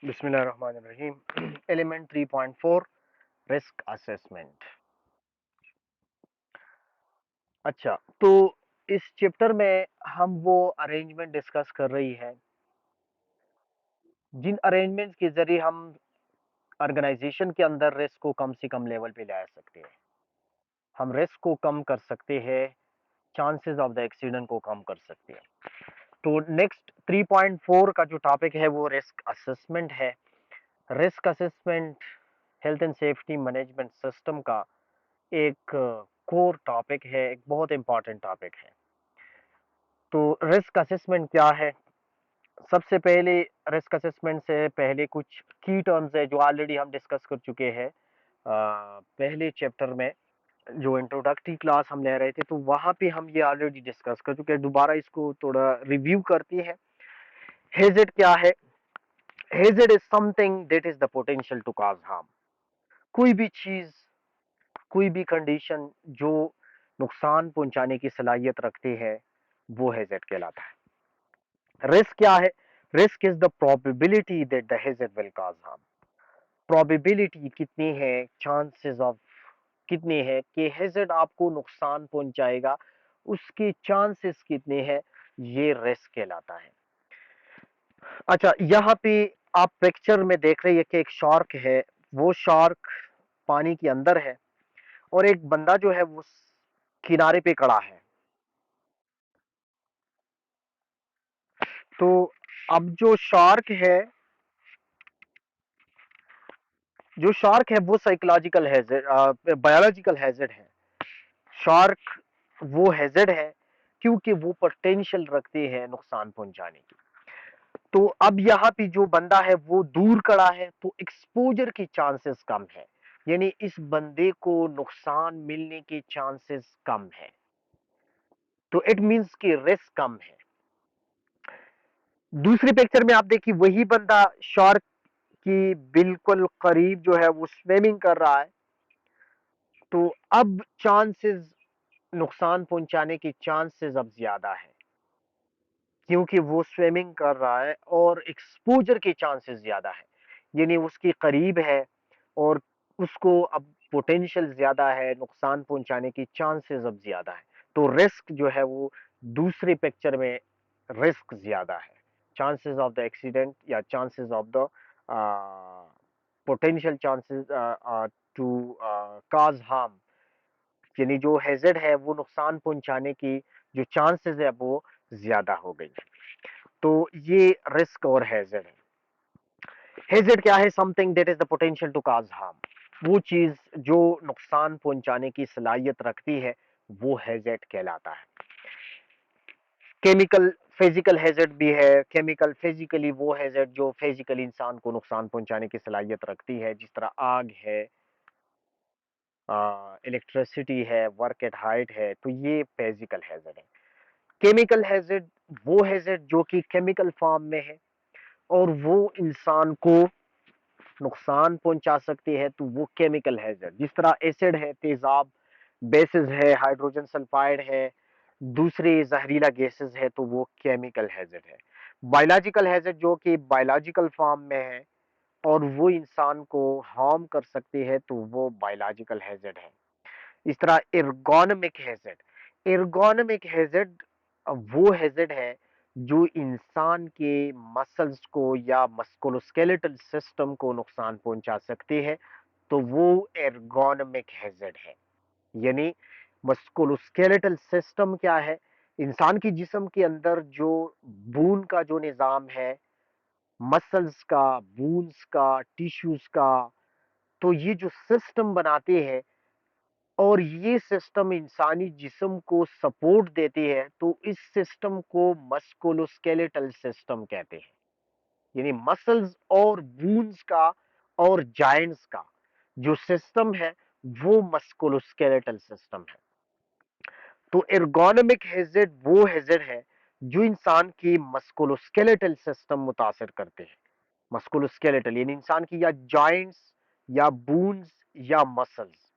बिस्मिल्लाहिर्रहमानिर्रहीम। Element 3.4 risk assessment. अच्छा, तो इस चैप्टर में हम वो अरेंजमेंट डिस्कस कर रही है जिन अरेंजमेंट्स के जरिए हम ऑर्गेनाइजेशन के अंदर रिस्क को कम से कम लेवल पे ला सकते हैं। हम रिस्क को कम कर सकते हैं, चांसेस ऑफ द एक्सीडेंट को कम कर सकते हैं। तो नेक्स्ट 3.4 का जो टॉपिक है वो रिस्क असेसमेंट है। Risk assessment health and safety management system का एक कोर टॉपिक है, एक बहुत इंपॉर्टेंट टॉपिक है। तो रिस्क असेसमेंट क्या है? सबसे पहले रिस्क असेसमेंट से पहले कुछ की टर्म्स है जो ऑलरेडी हम डिस्कस कर चुके हैं पहले चैप्टर में। जो इंट्रोडक्टरी क्लास हम ले रहे थे तो वहां पे हम ये ऑलरेडी डिस्कस कर चुके हैं। दोबारा इसको थोड़ा रिव्यू करते हैं। हेजेड क्या है? Hazard is something that is the potential to cause harm. कोई भी चीज, कोई भी कंडीशन जो नुकसान पहुंचाने की सलाहियत रखते हैं वो हैजर्ड कहलाता है। रिस्क क्या है? Risk is the probability that the hazard will cause harm. Probability कितनी है, चांसेस ऑफ कितने हैं कि हैजर्ड आपको नुकसान पहुंचाएगा, उसके चांसेस कितने हैं, ये रिस्क कहलाता है। अच्छा, यहाँ पे आप पिक्चर में देख रहे हैं कि एक शार्क है। वो शार्क पानी के अंदर है और एक बंदा जो है वो किनारे पे खड़ा है। तो अब जो शार्क है वो साइकोलॉजिकल हैजर्ड, बायोलॉजिकल हैजर्ड है। शार्क वो हैजर्ड है क्योंकि वो पोटेंशियल रखते हैं नुकसान पहुंचाने की। तो अब यहाँ पे जो बंदा है वो दूर खड़ा है तो एक्सपोजर की चांसेस कम है, यानी इस बंदे को नुकसान मिलने के चांसेस कम है। तो इट मींस कि रिस्क कम है। दूसरी पिक्चर में आप देखिए, वही बंदा शार्क की बिल्कुल करीब जो है वो स्विमिंग कर रहा है। तो अब चांसेस, नुकसान पहुंचाने की चांसेस अब ज्यादा है क्योंकि वो स्विमिंग कर रहा है और एक्सपोजर के चांसेस ज्यादा है, यानी उसके करीब है और उसको अब पोटेंशियल ज्यादा है, नुकसान पहुंचाने की चांसेस अब ज्यादा है। तो रिस्क जो है वो दूसरे पिक्चर में रिस्क ज्यादा है। चांसेस ऑफ द एक्सीडेंट या chances of the potential chances to cause harm, यानी जो हैजर्ड है वो नुकसान पहुंचाने की जो चांसेस है वो ज्यादा हो गई। तो ये रिस्क और हैजर्ड है। हैजर्ड क्या है? Something that is the potential to cause harm. वो चीज जो नुकसान पहुंचाने की सलाहियत रखती है वो हैजर्ड कहलाता है। केमिकल फिजिकल हैजर्ड भी है। केमिकल फिजिकली वो हैजर्ड जो फिजिकली इंसान को नुकसान पहुंचाने की सलाहियत रखती है, जिस तरह आग है, इलेक्ट्रिसिटी है, वर्क एट हाइट है, तो ये फिजिकल हैजर्ड है। केमिकल हैजर्ड वो हैजर्ड जो कि केमिकल फॉर्म में है और वो इंसान को नुकसान पहुंचा सकते हैं, तो वो केमिकल हैजर्ड। जिस तरह एसिड है, तेजाब, बेसिस है, हाइड्रोजन सल्फाइड है, दूसरे जहरीला गैसेस है, तो वो केमिकल हैजर्ड है। बायोलॉजिकल हैजर्ड जो कि बायोलॉजिकल फॉर्म में है और वो इंसान को हार्म कर सकते हैं, तो वो बायोलॉजिकल हैजर्ड है। इस तरह एर्गोनॉमिक हैजर्ड, एर्गोनॉमिक हैजर्ड वो हैजर्ड है जो इंसान के मसल्स को या मस्कुलोस्केलेटल सिस्टम को नुकसान पहुंचा सकते हैं, तो वो एर्गोनॉमिक हैजर्ड है। यानी मस्कुलोस्केलेटल सिस्टम क्या है? इंसान की जिस्म के अंदर जो बून का जो निजाम है, मसल्स का, बून्स का, टिश्यूज का, तो ये जो सिस्टम बनाते हैं और ये सिस्टम इंसानी जिस्म को सपोर्ट देती है, तो इस सिस्टम को मस्कुलोस्केलेटल सिस्टम कहते हैं। यानी मसल्स और बून्स का और जाइंट्स का जो सिस्टम है वो मस्कुलोस्केलेटल सिस्टम है। तो एर्गोनॉमिक हैजर्ड वो हैजर्ड है जो इंसान की मस्कुलोस्केलेटल सिस्टम मुतासर करते हैं। मस्कुलोस्केलेटल यानी इंसान की या जॉइंट्स या बून्स या मसल्स,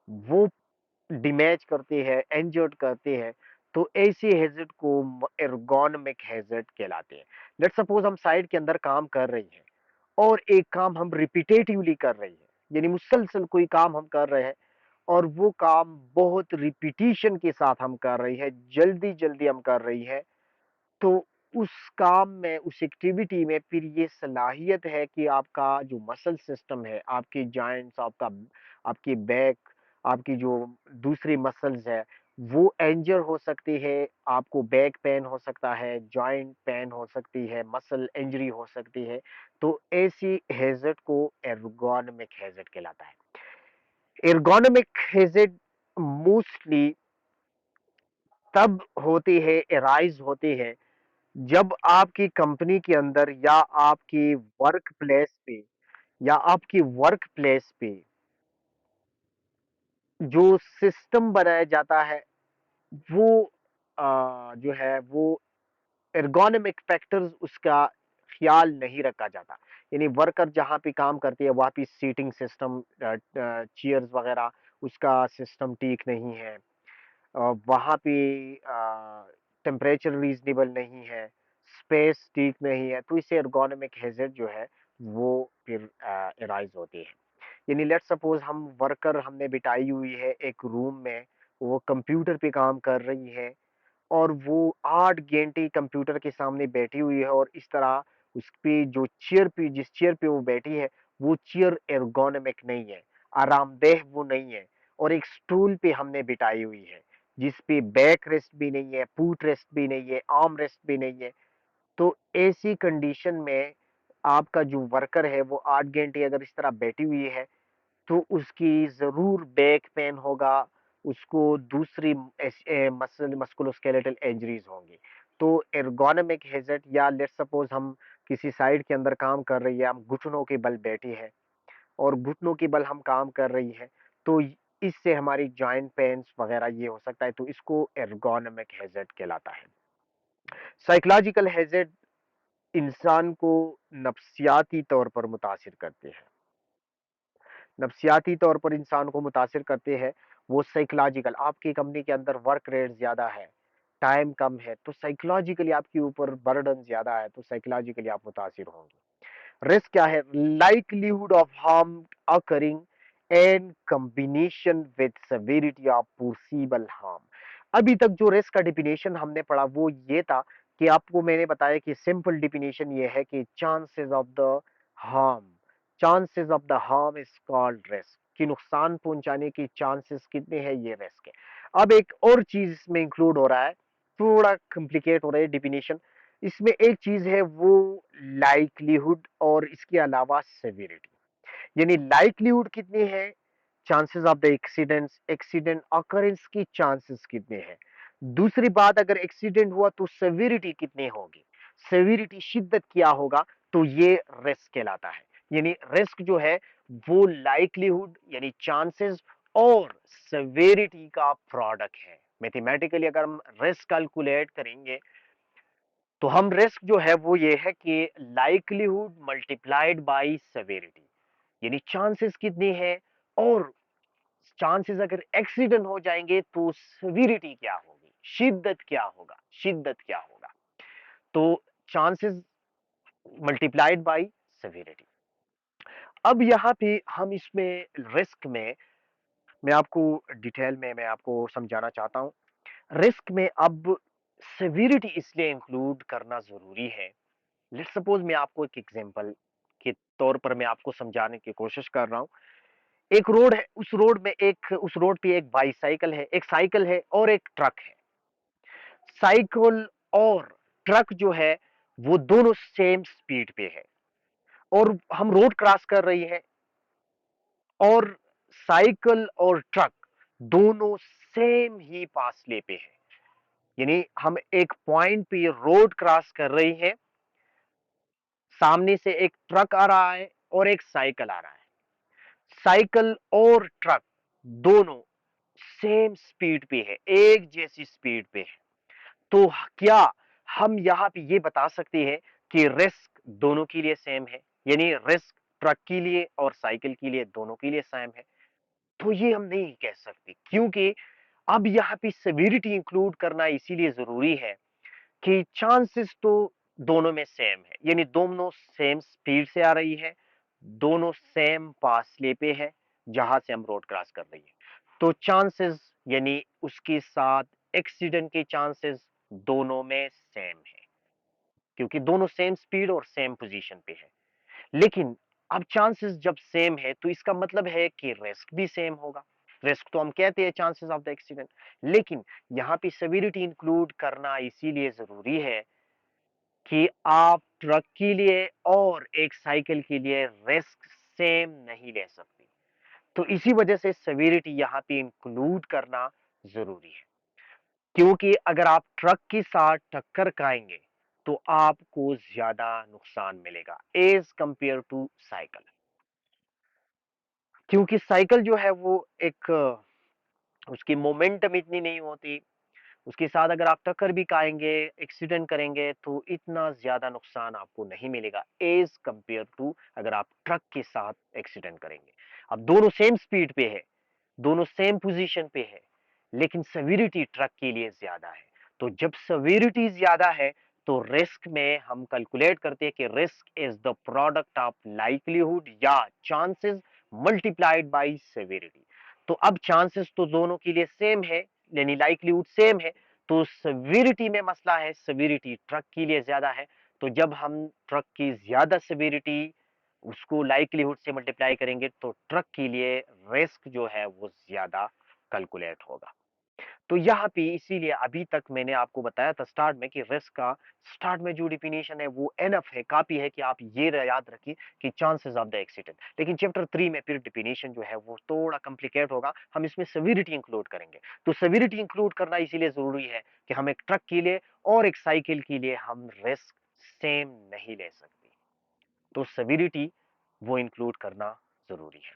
वो डिमेज करते हैं, इंजर्ड करते हैं, तो ऐसे हैजर्ड को एर्गोनॉमिक हैजर्ड कहलाते हैं। लेट्स सपोज हम साइट के अंदर काम कर रही हैं और एक काम हम रिपीटेटिवली कर रहे हैं, यानी मुसलसल कोई काम हम कर रहे हैं और वो काम बहुत रिपीटिशन के साथ हम कर रही है, जल्दी जल्दी हम कर रही है, तो उस काम में, उस एक्टिविटी में फिर ये सलाहियत है कि आपका जो मसल सिस्टम है, आपके जॉइंट्स, आपका आपकी बैक, आपकी जो दूसरी मसल्स है, वो इंजर हो सकती है, आपको बैक पेन हो सकता है, जॉइंट पेन हो सकती है, मसल इंजरी हो सकती है। तो ऐसी हैजर्ड को एर्गोनोमिक हैजर्ड कहलाता है। एर्गोनोमिक हैजर्ड मोस्टली तब होती है, एराइज होती है, जब आपकी कंपनी के अंदर या आपकी वर्क प्लेस पे जो सिस्टम बनाया जाता है, वो जो है वो एर्गोनॉमिक फैक्टर्स उसका ख्याल नहीं रखा जाता। यानी वर्कर जहाँ पे काम करती है वहाँ पे सीटिंग सिस्टम, चेयर्स वगैरह, उसका सिस्टम ठीक नहीं है। वहाँ पे टेम्परेचर रीजनेबल नहीं है, स्पेस ठीक नहीं है, तो इससे एर्गोनॉमिक हैजर्ड जो है वो फिर अराइज होती है। यानी लेट सपोज हम वर्कर हमने बिठाई हुई है एक रूम में, वो कंप्यूटर पे काम कर रही है और वो 8 घंटे कंप्यूटर के सामने बैठी हुई है, और इस तरह उस पे जो चेयर पे, जिस चेयर पे वो बैठी है, वो चेयर एर्गोनॉमिक नहीं है, आरामदेह वो नहीं है, और एक स्टूल पे हमने बिठाई हुई है जिस पे बैक रेस्ट भी नहीं है, फुट रेस्ट भी नहीं है, आर्म रेस्ट भी नहीं है। तो ऐसी कंडीशन में आपका जो वर्कर है वो 8 घंटे अगर इस तरह बैठी हुई है, तो उसकी जरूर बैक पेन होगा, उसको दूसरी मसल मस्कुलोस्केलेटल इंजरीज होंगी। तो एर्गोनोमिक हैजर्ड, या लेट्स सपोज हम किसी साइड के अंदर काम कर रही है, हम घुटनों के बल बैठी है और घुटनों के बल हम काम कर रही है, तो इससे हमारी जॉइंट पेन्स वगैरह ये हो सकता है, तो इसको एर्गोनोमिक हैजर्ड कहलाता है। साइकोलॉजिकल हैजर्ड इंसान को नफ्सियाती तौर पर मुतासिर करते हैं, नफ्सियाती तौर पर इंसान को मुतासिर करते हैं। वो साइकोलॉजिकल, आपकी कंपनी के अंदर वर्क रेट ज्यादा है, टाइम कम है, तो साइकोलॉजिकली आपके ऊपर बर्डन ज्यादा है, तो साइकोलॉजिकली आप मुतासिर होंगे। रिस्क क्या है? Likelihood of harm occurring and combination with severity of possible harm. अभी तक जो रिस्क का डिफिनेशन हमने पढ़ा वो ये था कि आपको मैंने बताया कि सिंपल डिफिनेशन ये है कि harm chances of the harm is called risk, कि नुकसान पहुंचाने की चांसेस कितने हैं, ये रिस्क है। अब एक और चीज इसमें इंक्लूड हो रहा है, थोड़ा कॉम्प्लिकेट हो रहा है डिफिनेशन। इसमें एक चीज है वो लाइकलीहुड, और इसके अलावा सेवेरिटी। यानी लाइकलीहुड कितनी है, chances of the accident occurrence की चांसेस कितने हैं। दूसरी बात, अगर एक्सीडेंट हुआ तो सेवेरिटी कितनी होगी, सेवेरिटी शिद्दत क्या होगा, तो ये रिस्क कहलाता है। यानी रिस्क जो है वो लाइकलीहुड यानी चांसेस और सेवेरिटी का प्रोडक्ट है। मैथमेटिकली अगर हम रिस्क कैलकुलेट करेंगे, तो हम रिस्क जो है वो ये है कि लाइकलीहुड मल्टीप्लाइड बाय सेवेरिटी, यानी चांसेस कितनी है, और चांसेस अगर एक्सीडेंट हो जाएंगे तो सेवेरिटी क्या होगी, शिद्दत क्या होगा, शिद्दत क्या होगा। तो चांसेस मल्टीप्लाइड बाय सेवेरिटी। अब यहां पे हम इसमें रिस्क में, मैं आपको डिटेल में मैं आपको समझाना चाहता हूं। रिस्क में अब सेवेरिटी इसलिए इंक्लूड करना जरूरी है। लेट्स सपोज मैं आपको एक एग्जांपल के तौर पर मैं आपको समझाने की कोशिश कर रहा हूं। एक रोड है, उस रोड पे एक बाईसाइकिल है, एक साइकिल है और एक ट्रक है। साइकिल और ट्रक जो है वो दोनों सेम स्पीड पे है, और हम रोड क्रॉस कर रही है, और साइकिल और ट्रक दोनों सेम ही फासले पे है। यानी हम एक पॉइंट पे रोड क्रॉस कर रही है, सामने से एक ट्रक आ रहा है और एक साइकिल आ रहा है। साइकिल और ट्रक दोनों सेम स्पीड पे है, एक जैसी स्पीड पे है। तो क्या हम यहां पे ये बता सकते हैं कि रिस्क दोनों के लिए सेम है, यानी रिस्क ट्रक के लिए और साइकिल के लिए दोनों के लिए सेम है? तो ये हम नहीं कह सकते, क्योंकि अब यहां पे सेवेरिटी इंक्लूड करना इसीलिए जरूरी है कि चांसेस तो दोनों में सेम है, यानी दोनों सेम स्पीड से आ रही है, दोनों सेम फासले पे है जहां से हम रोड क्रॉस कर रही है, तो चांसेस यानी उसके साथ एक्सीडेंट के चांसेस दोनों में सेम है, क्योंकि दोनों सेम स्पीड और सेम पोजीशन पे है। लेकिन अब चांसेस जब सेम है तो इसका मतलब है कि रिस्क भी सेम होगा। रिस्क तो हम कहते हैं चांसेस ऑफ द एक्सीडेंट, लेकिन यहाँ पे सेविरिटी इंक्लूड करना इसीलिए जरूरी है कि आप ट्रक के लिए और एक साइकिल के लिए रिस्क सेम नहीं ले सकती। तो इसी वजह से सेविरिटी यहाँ पे इंक्लूड करना जरूरी है, क्योंकि अगर आप ट्रक के साथ टक्कर खाएंगे तो आपको ज्यादा नुकसान मिलेगा एज कंपेयर टू साइकिल, क्योंकि साइकिल जो है वो एक उसकी मोमेंटम इतनी नहीं होती, उसके साथ अगर आप टक्कर भी खाएंगे, एक्सीडेंट करेंगे तो इतना ज्यादा नुकसान आपको नहीं मिलेगा एज कंपेयर टू अगर आप ट्रक के साथ एक्सीडेंट करेंगे। अब दोनों सेम स्पीड पे है, दोनों सेम पोजीशन पे है, लेकिन सेविरिटी ट्रक के लिए ज्यादा है। तो जब सेविरिटी ज्यादा है तो रिस्क में हम कैलकुलेट करते हैं कि risk is the product of likelihood या चांसेस मल्टीप्लाइड बाय सेविरिटी। तो अब चांसेस तो दोनों के लिए सेम है, यानी लाइक्लीहुड सेम है, तो सेविरिटी में मसला है, सेविरिटी ट्रक के लिए ज्यादा है। तो जब हम ट्रक की ज्यादा सेविरिटी उसको लाइक्लीहुड से मल्टीप्लाई करेंगे तो ट्रक के लिए रिस्क जो है वो ज्यादा कैलकुलेट होगा। तो यहाँ पे इसीलिए अभी तक मैंने आपको बताया था स्टार्ट में कि रिस्क का स्टार्ट में जो डिफिनेशन है वो एनफ है, काफी है कि आप ये याद रखिए कि चांसेस ऑफ द एक्सीडेंट। लेकिन चैप्टर 3 में फिर डिफिनेशन जो है वो थोड़ा कॉम्प्लिकेट होगा, हम इसमें सेविरिटी इंक्लूड करेंगे। तो सेविरिटी इंक्लूड करना इसीलिए जरूरी है कि हम एक ट्रक के लिए और एक साइकिल के लिए हम रिस्क सेम नहीं ले सकते, तो सेविरिटी वो इंक्लूड करना जरूरी है।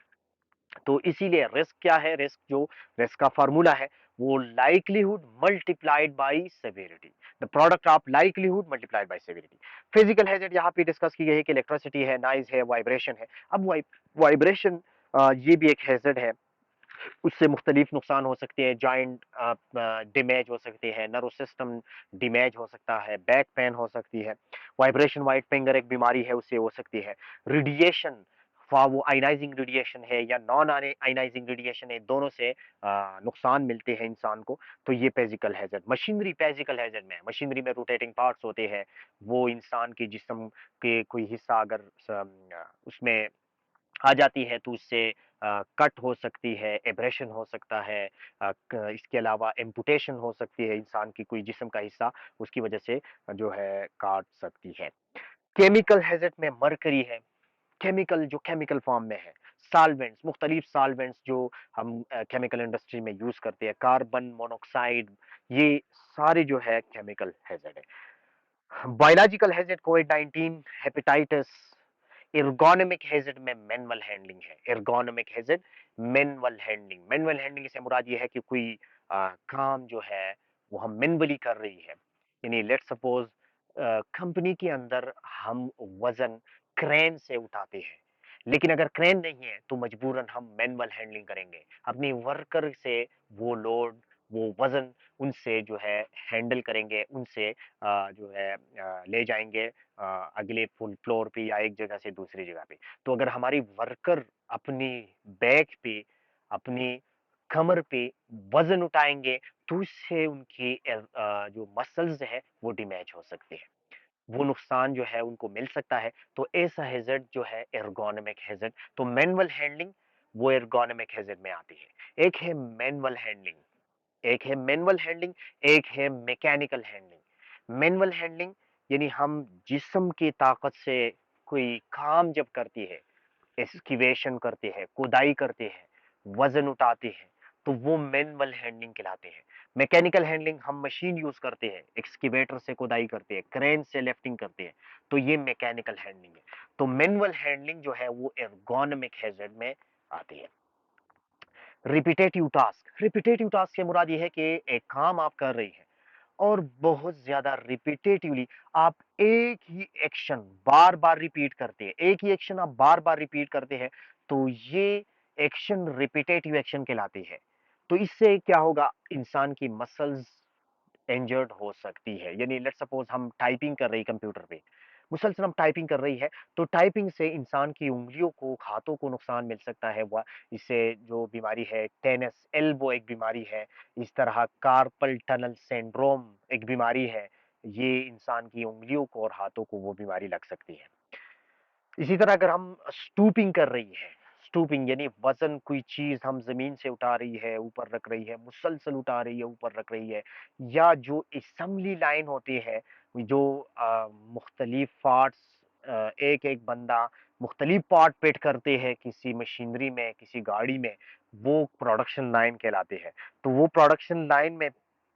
तो इसीलिए रिस्क क्या है, रिस्क जो रिस्क का फॉर्मूला है वो likelihood multiplied by severity, the product of likelihood multiplied by severity. Physical hazard यहाँ पे डिस्कस की गई है कि इलेक्ट्रिसिटी है, नॉइज है, वाइब्रेशन है। अब वाइब्रेशन ये भी एक हैजर्ड है, उससे मुख्तलिफ नुकसान हो सकते हैं, जॉइंट डिमेज हो सकते हैं, नर्व सिस्टम डिमेज हो सकता है, बैक पेन हो सकती है। वाइब्रेशन वाइट फिंगर एक बीमारी है, उससे हो सकती है। रेडिएशन, वो आइनाइजिंग रेडिएशन है या नॉन आइनाइजिंग रेडिएशन है, दोनों से नुकसान मिलते हैं इंसान को। तो ये physical hazard. Machinery physical hazard में, मशीनरी में रोटेटिंग पार्ट्स होते हैं, वो इंसान के जिस्म के कोई हिस्सा अगर उसमें आ जाती है तो उससे कट हो सकती है, एब्रेशन हो सकता है, इसके अलावा एम्पुटेशन हो सकती है, इंसान की कोई जिस्म का हिस्सा उसकी वजह से जो है काट सकती है। केमिकल हैजर्ड में मरकरी है, केमिकल जो केमिकल फॉर्म में है, सॉल्वेंट्स, मुख्तलिफ सॉल्वेंट्स जो हम केमिकल इंडस्ट्री में यूज करते हैं, कार्बन मोनोक्साइड, ये सारे जो है केमिकल हैजर्ड है। Biological hazard Covid 19, hepatitis. Ergonomic hazard में मैनुअल हैंडलिंग है, ergonomic hazard manual handling. Manual handling से मुराद ये है कि कोई काम जो है वो हम मैनुअली कर रही है, यानी लेट्स सपोज कंपनी के अंदर हम वजन क्रेन से उठाते हैं, लेकिन अगर क्रेन नहीं है तो मजबूरन हम मैनुअल हैंडलिंग करेंगे, अपनी वर्कर से वो लोड, वो वजन उनसे जो है हैंडल करेंगे, उनसे जो है ले जाएंगे अगले फुल फ्लोर पे या एक जगह से दूसरी जगह पे। तो अगर हमारी वर्कर अपनी बैक पे, अपनी कमर पे वजन उठाएंगे तो उससे उनकी जो मसल्स है वो डैमेज हो सकते हैं, वो नुकसान जो है उनको मिल सकता है। तो ऐसा हैजर्ड जो है एर्गोनॉमिक हैजर्ड। तो मैनुअल हैंडलिंग वो एर्गोनॉमिक हैजर्ड में आती है। एक है मैनुअल हैंडलिंग, एक है मैनुअल हैंडलिंग, एक है मैकेनिकल हैंडलिंग। मैनुअल हैंडलिंग यानी हम जिस्म की ताकत से कोई काम जब करती है, एक्सकीवेशन करते हैं, खुदाई करते हैं, वजन उठाते हैं, तो वो मैनुअल हैंडलिंग कहलाते हैं। मैकेनिकल हैंडलिंग हम मशीन यूज करते हैं, एक्सकीवेटर से खुदाई करते हैं, क्रेन से लिफ्टिंग करते हैं, तो ये मैकेनिकल हैंडलिंग है। तो मैनुअल हैंडलिंग जो है वो एर्गोनॉमिक हैजर्ड में आती है। रिपीटेटिव टास्क, रिपीटेटिव टास्क से मुराद ये है कि एक काम आप कर रही हैं और बहुत ज्यादा रिपीटेटिवली आप एक ही एक्शन बार बार रिपीट करते हैं, एक ही एक्शन आप बार बार रिपीट करते हैं, तो ये एक्शन रिपीटेटिव एक्शन कहलाती है। तो इससे क्या होगा, इंसान की मसल्स इंजर्ड हो सकती है। यानी लेट्स सपोज हम टाइपिंग कर रही है कंप्यूटर पे, मुसलसल हम टाइपिंग कर रही है, तो टाइपिंग से इंसान की उंगलियों को, हाथों को नुकसान मिल सकता है। वह इससे जो बीमारी है, टेनिस एल्बो एक बीमारी है, इस तरह कार्पल टनल सिंड्रोम एक बीमारी है, ये इंसान की उंगलियों को और हाथों को वो बीमारी लग सकती है। इसी तरह अगर हम स्टूपिंग कर रही है, स्टूपिंग यानी वजन कोई चीज हम जमीन से उठा रही है, ऊपर रख रही है, मुसलसल उठा रही है, ऊपर रख रही है, या जो असेंबली लाइन होती है, जो मुख्तलिफ पार्ट्स, एक एक बंदा मुख्तलिफ पार्ट फिट करते हैं किसी मशीनरी में, किसी गाड़ी में, वो प्रोडक्शन लाइन कहलाते हैं। तो वो प्रोडक्शन लाइन में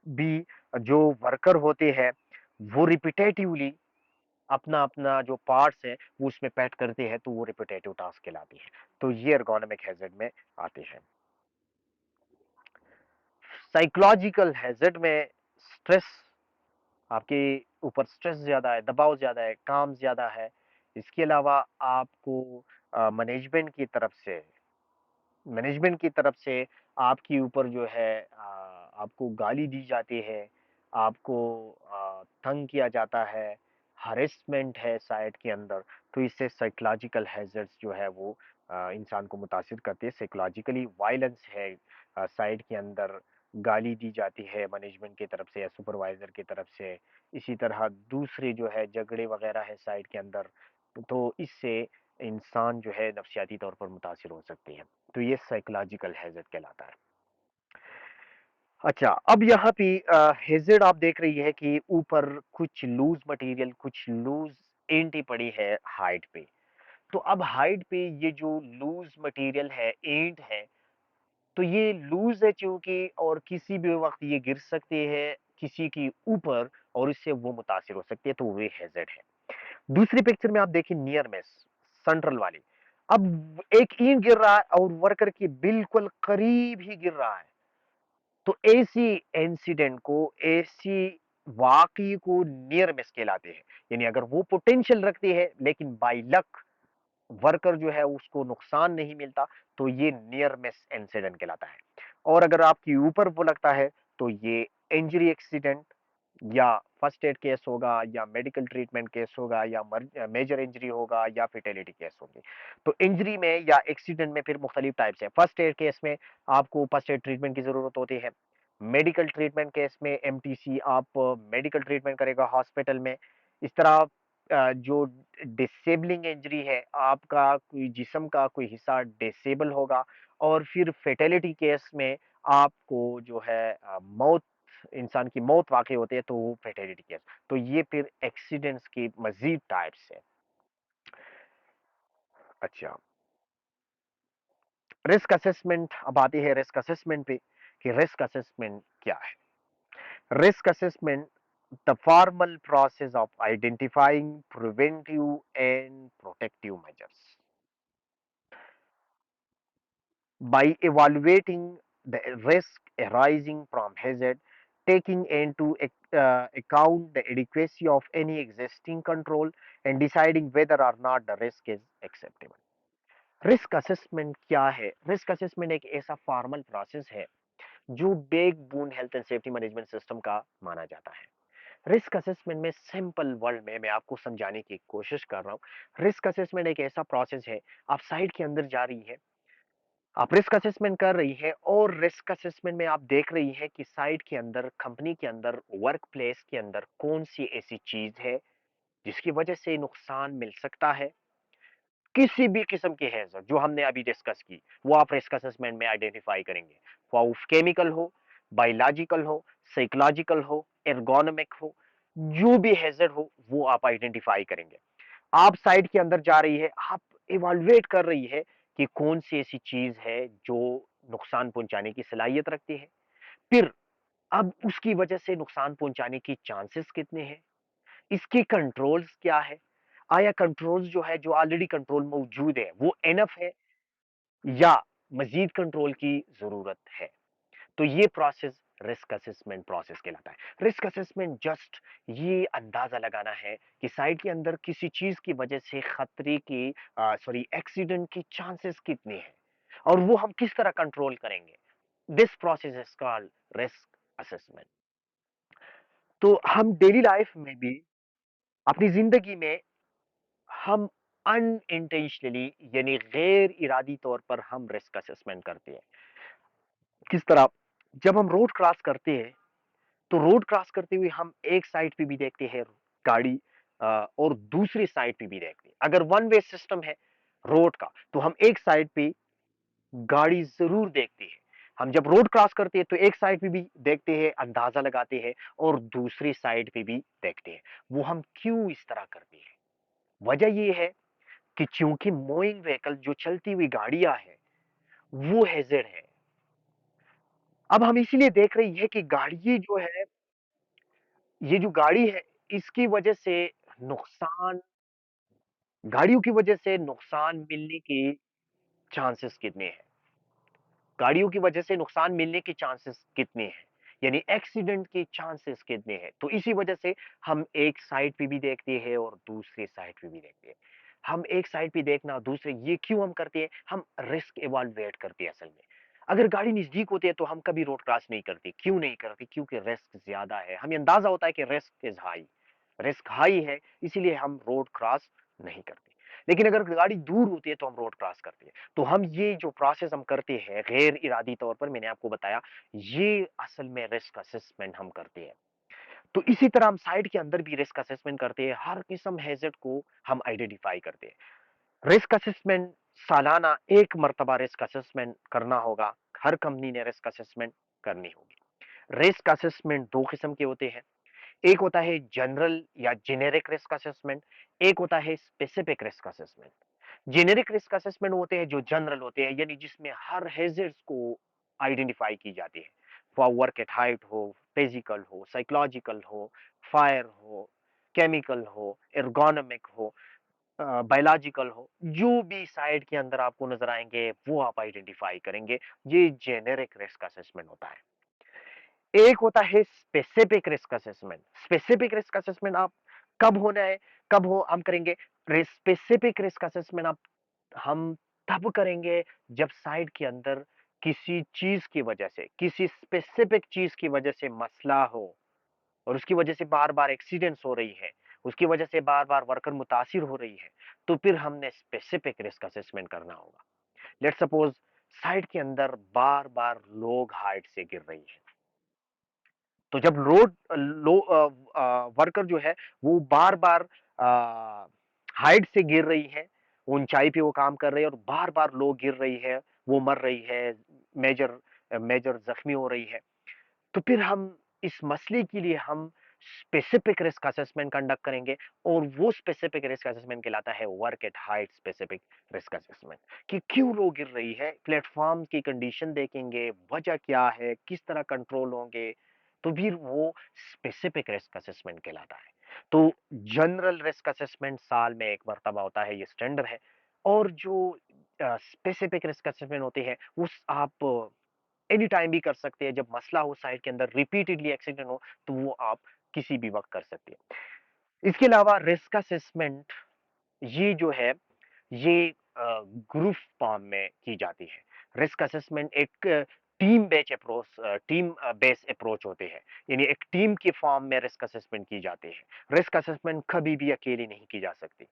भी जो वर्कर होते हैं, वो रिपीटेटिवली अपना अपना जो पार्ट्स है वो उसमें पैट करते हैं, तो वो रिपीटेटिव टास्क कहलाती है। तो ये एर्गोनॉमिक हैजर्ड में आते हैं। साइकोलॉजिकल हैजर्ड में स्ट्रेस, आपके ऊपर स्ट्रेस ज्यादा है, दबाव ज्यादा है, काम ज्यादा है। इसके अलावा आपको मैनेजमेंट की तरफ से आपके ऊपर जो है आपको गाली दी जाती है, आपको तंग किया जाता है, हरेसमेंट है साइट के अंदर। तो इससे साइकोलॉजिकल हैजर्ड्स जो है वो इंसान को मुतासिर करती है। साइकोलॉजिकली वायलेंस है, साइट के अंदर गाली दी जाती है मैनेजमेंट की तरफ से या सुपरवाइजर की तरफ से। इसी तरह दूसरे जो है झगड़े वगैरह है साइट के अंदर, तो इससे इंसान जो है नफसियाती तौर पर मुतासिर हो सकती है। तो ये साइकोलॉजिकल हैजर्ड कहलाता है। अच्छा, अब यहाँ पे हैजर्ड आप देख रही है कि ऊपर कुछ लूज मटेरियल, कुछ लूज एंटी पड़ी है हाइट पे। तो अब हाइट पे ये जो लूज मटेरियल है, एंट है, तो ये लूज है चूंकि, और किसी भी वक्त ये गिर सकती है किसी के ऊपर, और इससे वो मुतासिर हो सकती है, तो वे हैजर्ड है। दूसरी पिक्चर में आप देखिए नियर मिस, सेंट्रल वाली। अब एक ईंट गिर रहा है और वर्कर के बिल्कुल करीब ही गिर रहा है, तो ऐसी इंसिडेंट को, ऐसी वाकई को नियर मिस कहलाते हैं। यानी अगर वो पोटेंशियल रखती है लेकिन बाय लक वर्कर जो है उसको नुकसान नहीं मिलता, तो ये नियर मिस इंसिडेंट कहलाता है। और अगर आपके ऊपर वो लगता है, तो ये इंजरी एक्सीडेंट, या फर्स्ट एड केस होगा, या मेडिकल ट्रीटमेंट केस होगा, या मेजर इंजरी होगा, या फेटेलिटी केस होगी। तो इंजरी में या एक्सीडेंट में फिर मुख्तलिफ टाइप्स है। फर्स्ट एड केस में आपको फर्स्ट एड ट्रीटमेंट की जरूरत होती है। मेडिकल ट्रीटमेंट केस में एमटीसी, आप मेडिकल ट्रीटमेंट करेगा हॉस्पिटल में। इस तरह जो डिसेबलिंग इंजरी है, आपका कोई जिस्म का कोई हिस्सा डिसेबल होगा, और फिर फेटेलिटी केस में आपको जो है मौत, इंसान की मौत वाकई होती है, तो वो फेटेलिटी केस। तो ये फिर एक्सीडेंट्स की मजीद टाइप्स है। अच्छा, रिस्क असेसमेंट, अब आती है रिस्क असेसमेंट पे कि रिस्क असेसमेंट क्या है। Risk assessment, the formal process of identifying preventive and protective measures by evaluating the risk arising from hazard, taking into account the adequacy of any existing control, and deciding whether or not the risk is acceptable. Risk assessment क्या है? Risk assessment एक ऐसा formal process है जो backbone health and safety management system का माना जाता है। रिस्क असेसमेंट में सिंपल वर्ड में मैं आपको समझाने की कोशिश कर रहा हूँ। रिस्क असेसमेंट एक ऐसा प्रोसेस है, आप साइट के अंदर जा रही है, आप रिस्क असेसमेंट कर रही है, और रिस्क असेसमेंट में आप देख रही है कि साइट के अंदर, कंपनी के अंदर, वर्क प्लेस के अंदर कौन सी ऐसी चीज है जिसकी वजह से नुकसान मिल सकता है। किसी भी किस्म की हैजर्ड जो हमने अभी डिस्कस की, वो आप रिस्क असेसमेंट में आइडेंटिफाई करेंगे। वो केमिकल हो, बायोलॉजिकल हो, साइकोलॉजिकल हो, एर्गोनॉमिक हो, जो भी हैजर्ड हो वो आप आइडेंटिफाई करेंगे। आप साइट के अंदर जा रही है, आप इवैल्यूएट कर रही है कि कौन सी ऐसी चीज है जो नुकसान पहुंचाने की सलाहियत रखती है। फिर अब उसकी वजह से नुकसान पहुंचाने की चांसेस कितने हैं, इसके कंट्रोल्स क्या है, आया कंट्रोल्स जो है, जो ऑलरेडी कंट्रोल मौजूद है, वो एनफ है या मजीद कंट्रोल की जरूरत है। तो ये प्रोसेस रिस्क असेसमेंट प्रोसेस कहलाता है। रिस्क असेसमेंट जस्ट ये अंदाजा लगाना है कि साइट के अंदर किसी चीज की वजह से खतरे की, सॉरी, एक्सीडेंट की चांसेस कितने हैं, और वो हम किस तरह कंट्रोल करेंगे। This process is called risk assessment. तो हम डेली लाइफ में भी, अपनी जिंदगी में, हम अनइंटेंशनली यानी गैर इरादी तौर पर हम रिस्क असेसमेंट करते हैं। किस तरह? जब हम रोड क्रॉस करते हैं, तो रोड क्रॉस करते हुए हम एक साइड पे भी देखते हैं गाड़ी, और दूसरी साइड पे भी देखते हैं। अगर वन वे सिस्टम है रोड का, तो हम एक साइड पे गाड़ी जरूर देखते हैं। हम जब रोड क्रॉस करते हैं तो एक साइड पे भी देखते हैं, अंदाजा लगाते हैं, और दूसरी साइड पे भी देखते हैं। वो हम क्यों इस तरह करते हैं? वजह ये है कि चूंकि मूविंग व्हीकल, जो चलती हुई गाड़ियां हैं, वो हैजर्ड है। अब हम इसीलिए देख रही है कि गाड़ी जो है, ये जो गाड़ी है, इसकी वजह से नुकसान, गाड़ियों की वजह से नुकसान मिलने के चांसेस कितने हैं? गाड़ियों की वजह से नुकसान मिलने के चांसेस कितने हैं? यानी एक्सीडेंट के चांसेस कितने हैं? तो इसी वजह से हम एक साइड पे भी देखते हैं और दूसरी साइड पे भी देखते हैं। हम एक साइड पे देखना, दूसरे, ये क्यों हम करते हैं? हम रिस्क इवैल्यूएट करते हैं असल में। अगर गाड़ी नजदीक होती है तो हम कभी रोड क्रॉस नहीं करते। क्यों नहीं करते? क्योंकि रिस्क ज्यादा है। हमें अंदाजा होता है कि रिस्क हाई है, इसीलिए हम रोड क्रॉस नहीं करते। लेकिन अगर गाड़ी दूर होती है तो हम रोड क्रॉस करते हैं। तो हम ये जो प्रोसेस हम करते हैं गैर इरादी तौर पर, मैंने आपको बताया, ये असल में रिस्क असेसमेंट हम करते हैं। तो इसी तरह हम साइड के अंदर भी रिस्क असेसमेंट करते हैं। हर किस्म हैजर्ड को हम आइडेंटिफाई करते हैं। रिस्क असेसमेंट सालाना एक मर्तबा रिस्क असेसमेंट करना होगा। हर कंपनी ने रिस्क असेसमेंट करनी होगी। रिस्क असेसमेंट दो किस्म के होते हैं। एक होता है जनरल या जेनेरिक रिस्क असेसमेंट, एक होता है specific risk assessment. Generic risk assessment होते हैं जो जनरल होते हैं, यानी जिसमें हर हैजर्ड्स को आइडेंटिफाई की जाती है। फॉर वर्क एट हाइट हो, फिजिकल हो, साइकोलॉजिकल हो, फायर हो, केमिकल हो, एर्गोनॉमिक हो, बायोलॉजिकल हो, जो भी साइड के अंदर आपको नजर आएंगे वो आप आइडेंटिफाई करेंगे। ये जेनेरिक रिस्क असेसमेंट होता है। एक होता है specific risk assessment. Specific risk assessment आप कब होना है, कब हो हम करेंगे? स्पेसिफिक रिस्क असेसमेंट आप हम तब करेंगे जब साइड के अंदर किसी चीज की वजह से, किसी स्पेसिफिक चीज की वजह से मसला हो, और उसकी वजह से बार बार एक्सीडेंट्स हो रही है, उसकी वजह से बार बार वर्कर मुतासिर हो रही है, तो फिर हमने स्पेसिफिक रिस्क असेसमेंट करना होगा। लेट्स सपोज साइड के अंदर बार बार लोग हाइट से गिर रही है, तो जब रोड लो वर्कर जो है वो बार बार हाइट से गिर रही है, ऊंचाई पे वो काम कर रहे हैं और बार बार लोग गिर रही है, वो मर रही है, मेजर मेजर जख्मी हो रही है, तो फिर हम इस मसले के लिए हम स्पेसिफिक रिस्क असेसमेंट कंडक्ट करेंगे। और वो स्पेसिफिक रिस्क असेसमेंट कहलाता है work at height specific risk assessment. कि क्यों लोग गिर रही है, प्लेटफॉर्म की कंडीशन देखेंगे, वजह क्या है, किस तरह कंट्रोल होंगे, तो फिर वो स्पेसिफिक रिस्क असेसमेंट कहलाता है। तो जनरल रिस्क असेसमेंट साल में एक मरतबा होता है, ये स्टैंडर्ड है। और जो स्पेसिफिक रिस्क असेसमेंट होते हैं उस आप एनी टाइम भी कर सकते हैं। जब मसला हो साइट के अंदर, रिपीटेडली एक्सीडेंट हो, तो वो आप किसी भी वक्त कर सकते हैं। इसके अलावा रिस्क असेसमेंट ये जो है, ये ग्रुप फॉर्म में की जाती है। रिस्क असेसमेंट एक टीम बेस्ड अप्रोच होते हैं, यानी एक टीम के फॉर्म में रिस्क असेसमेंट की जाती है। रिस्क असेसमेंट कभी भी अकेले नहीं की जा सकती,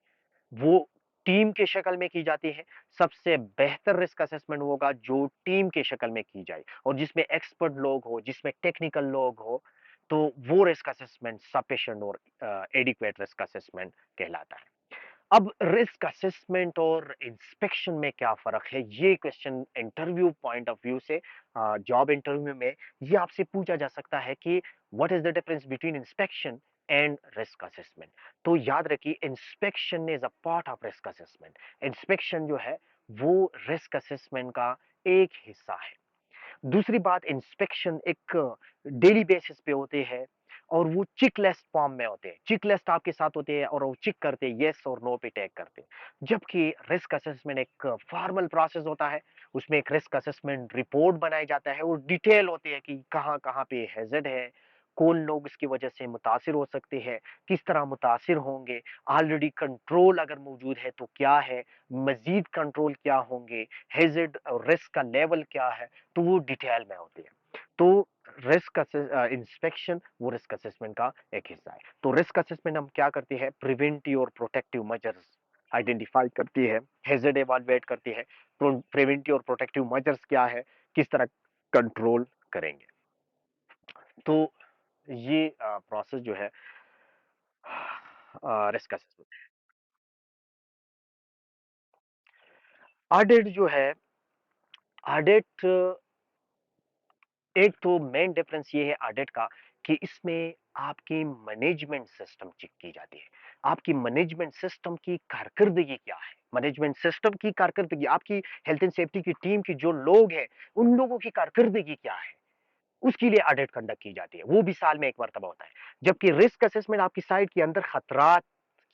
वो टीम के शक्ल में की जाती है। सबसे बेहतर रिस्क असेसमेंट होगा जो टीम के शक्ल में की जाए और जिसमें एक्सपर्ट लोग हो, जिसमें टेक्निकल लोग हो, तो वो रिस्क असेसमेंट सफिशिएंट और एडिक्वेट रिस्क असेसमेंट कहलाता है। अब रिस्क असेसमेंट और इंस्पेक्शन में क्या फर्क है, ये question interview point of view से, जॉब इंटरव्यू में ये आपसे पूछा जा सकता है कि what is the difference between inspection and risk assessment. तो याद रखिए, inspection is a part of risk assessment. Inspection जो है वो रिस्क असेसमेंट का एक हिस्सा है। दूसरी बात, इंस्पेक्शन एक डेली बेसिस पे होते हैं और वो चिक लिस्ट फॉर्म में होते हैं। चिक लिस्ट आपके साथ होते हैं और वो चिक करते हैं, यस और नो पे टैग करते हैं। जबकि रिस्क असेसमेंट एक फॉर्मल प्रोसेस होता है, उसमें एक रिस्क असेसमेंट रिपोर्ट बनाया जाता है और डिटेल होती है कि कहाँ कहाँ पे हैजर्ड है, कौन लोग इसकी वजह से मुतासिर हो सकते हैं, किस तरह मुतासिर होंगे, ऑलरेडी कंट्रोल अगर मौजूद है तो क्या है, मजीद कंट्रोल क्या होंगे, हैजर्ड और रिस्क का लेवल क्या है, तो वो डिटेल में होती है। तो रिस्क इंस्पेक्शन वो रिस्क असेसमेंट का एक हिस्सा है। तो रिस्क असेसमेंट हम क्या करते हैं, प्रिवेंटिव और प्रोटेक्टिव मेजर्स आइडेंटिफाई करती है, हेजर्ड एवालुएट करती है, प्रिवेंटिव और प्रोटेक्टिव मेजर्स क्या है, किस तरह कंट्रोल करेंगे। तो ये प्रोसेस जो है रिस्क असेसमेंट। ऑडिट जो है, ऑडिट एक तो मेन डिफरेंस ये है ऑडिट का कि इसमें आपकी मैनेजमेंट सिस्टम चेक की जाती है। आपकी मैनेजमेंट सिस्टम की कारकर्दगी क्या है, मैनेजमेंट सिस्टम की कारकर्दगी, आपकी हेल्थ एंड सेफ्टी की टीम की जो लोग हैं उन लोगों की कारकर्दगी क्या है, उसके लिए ऑडिट कंडक्ट की जाती है। वो भी साल में एक मरतबा होता है। जबकि रिस्क असेसमेंट आपकी साइट के अंदर खतरात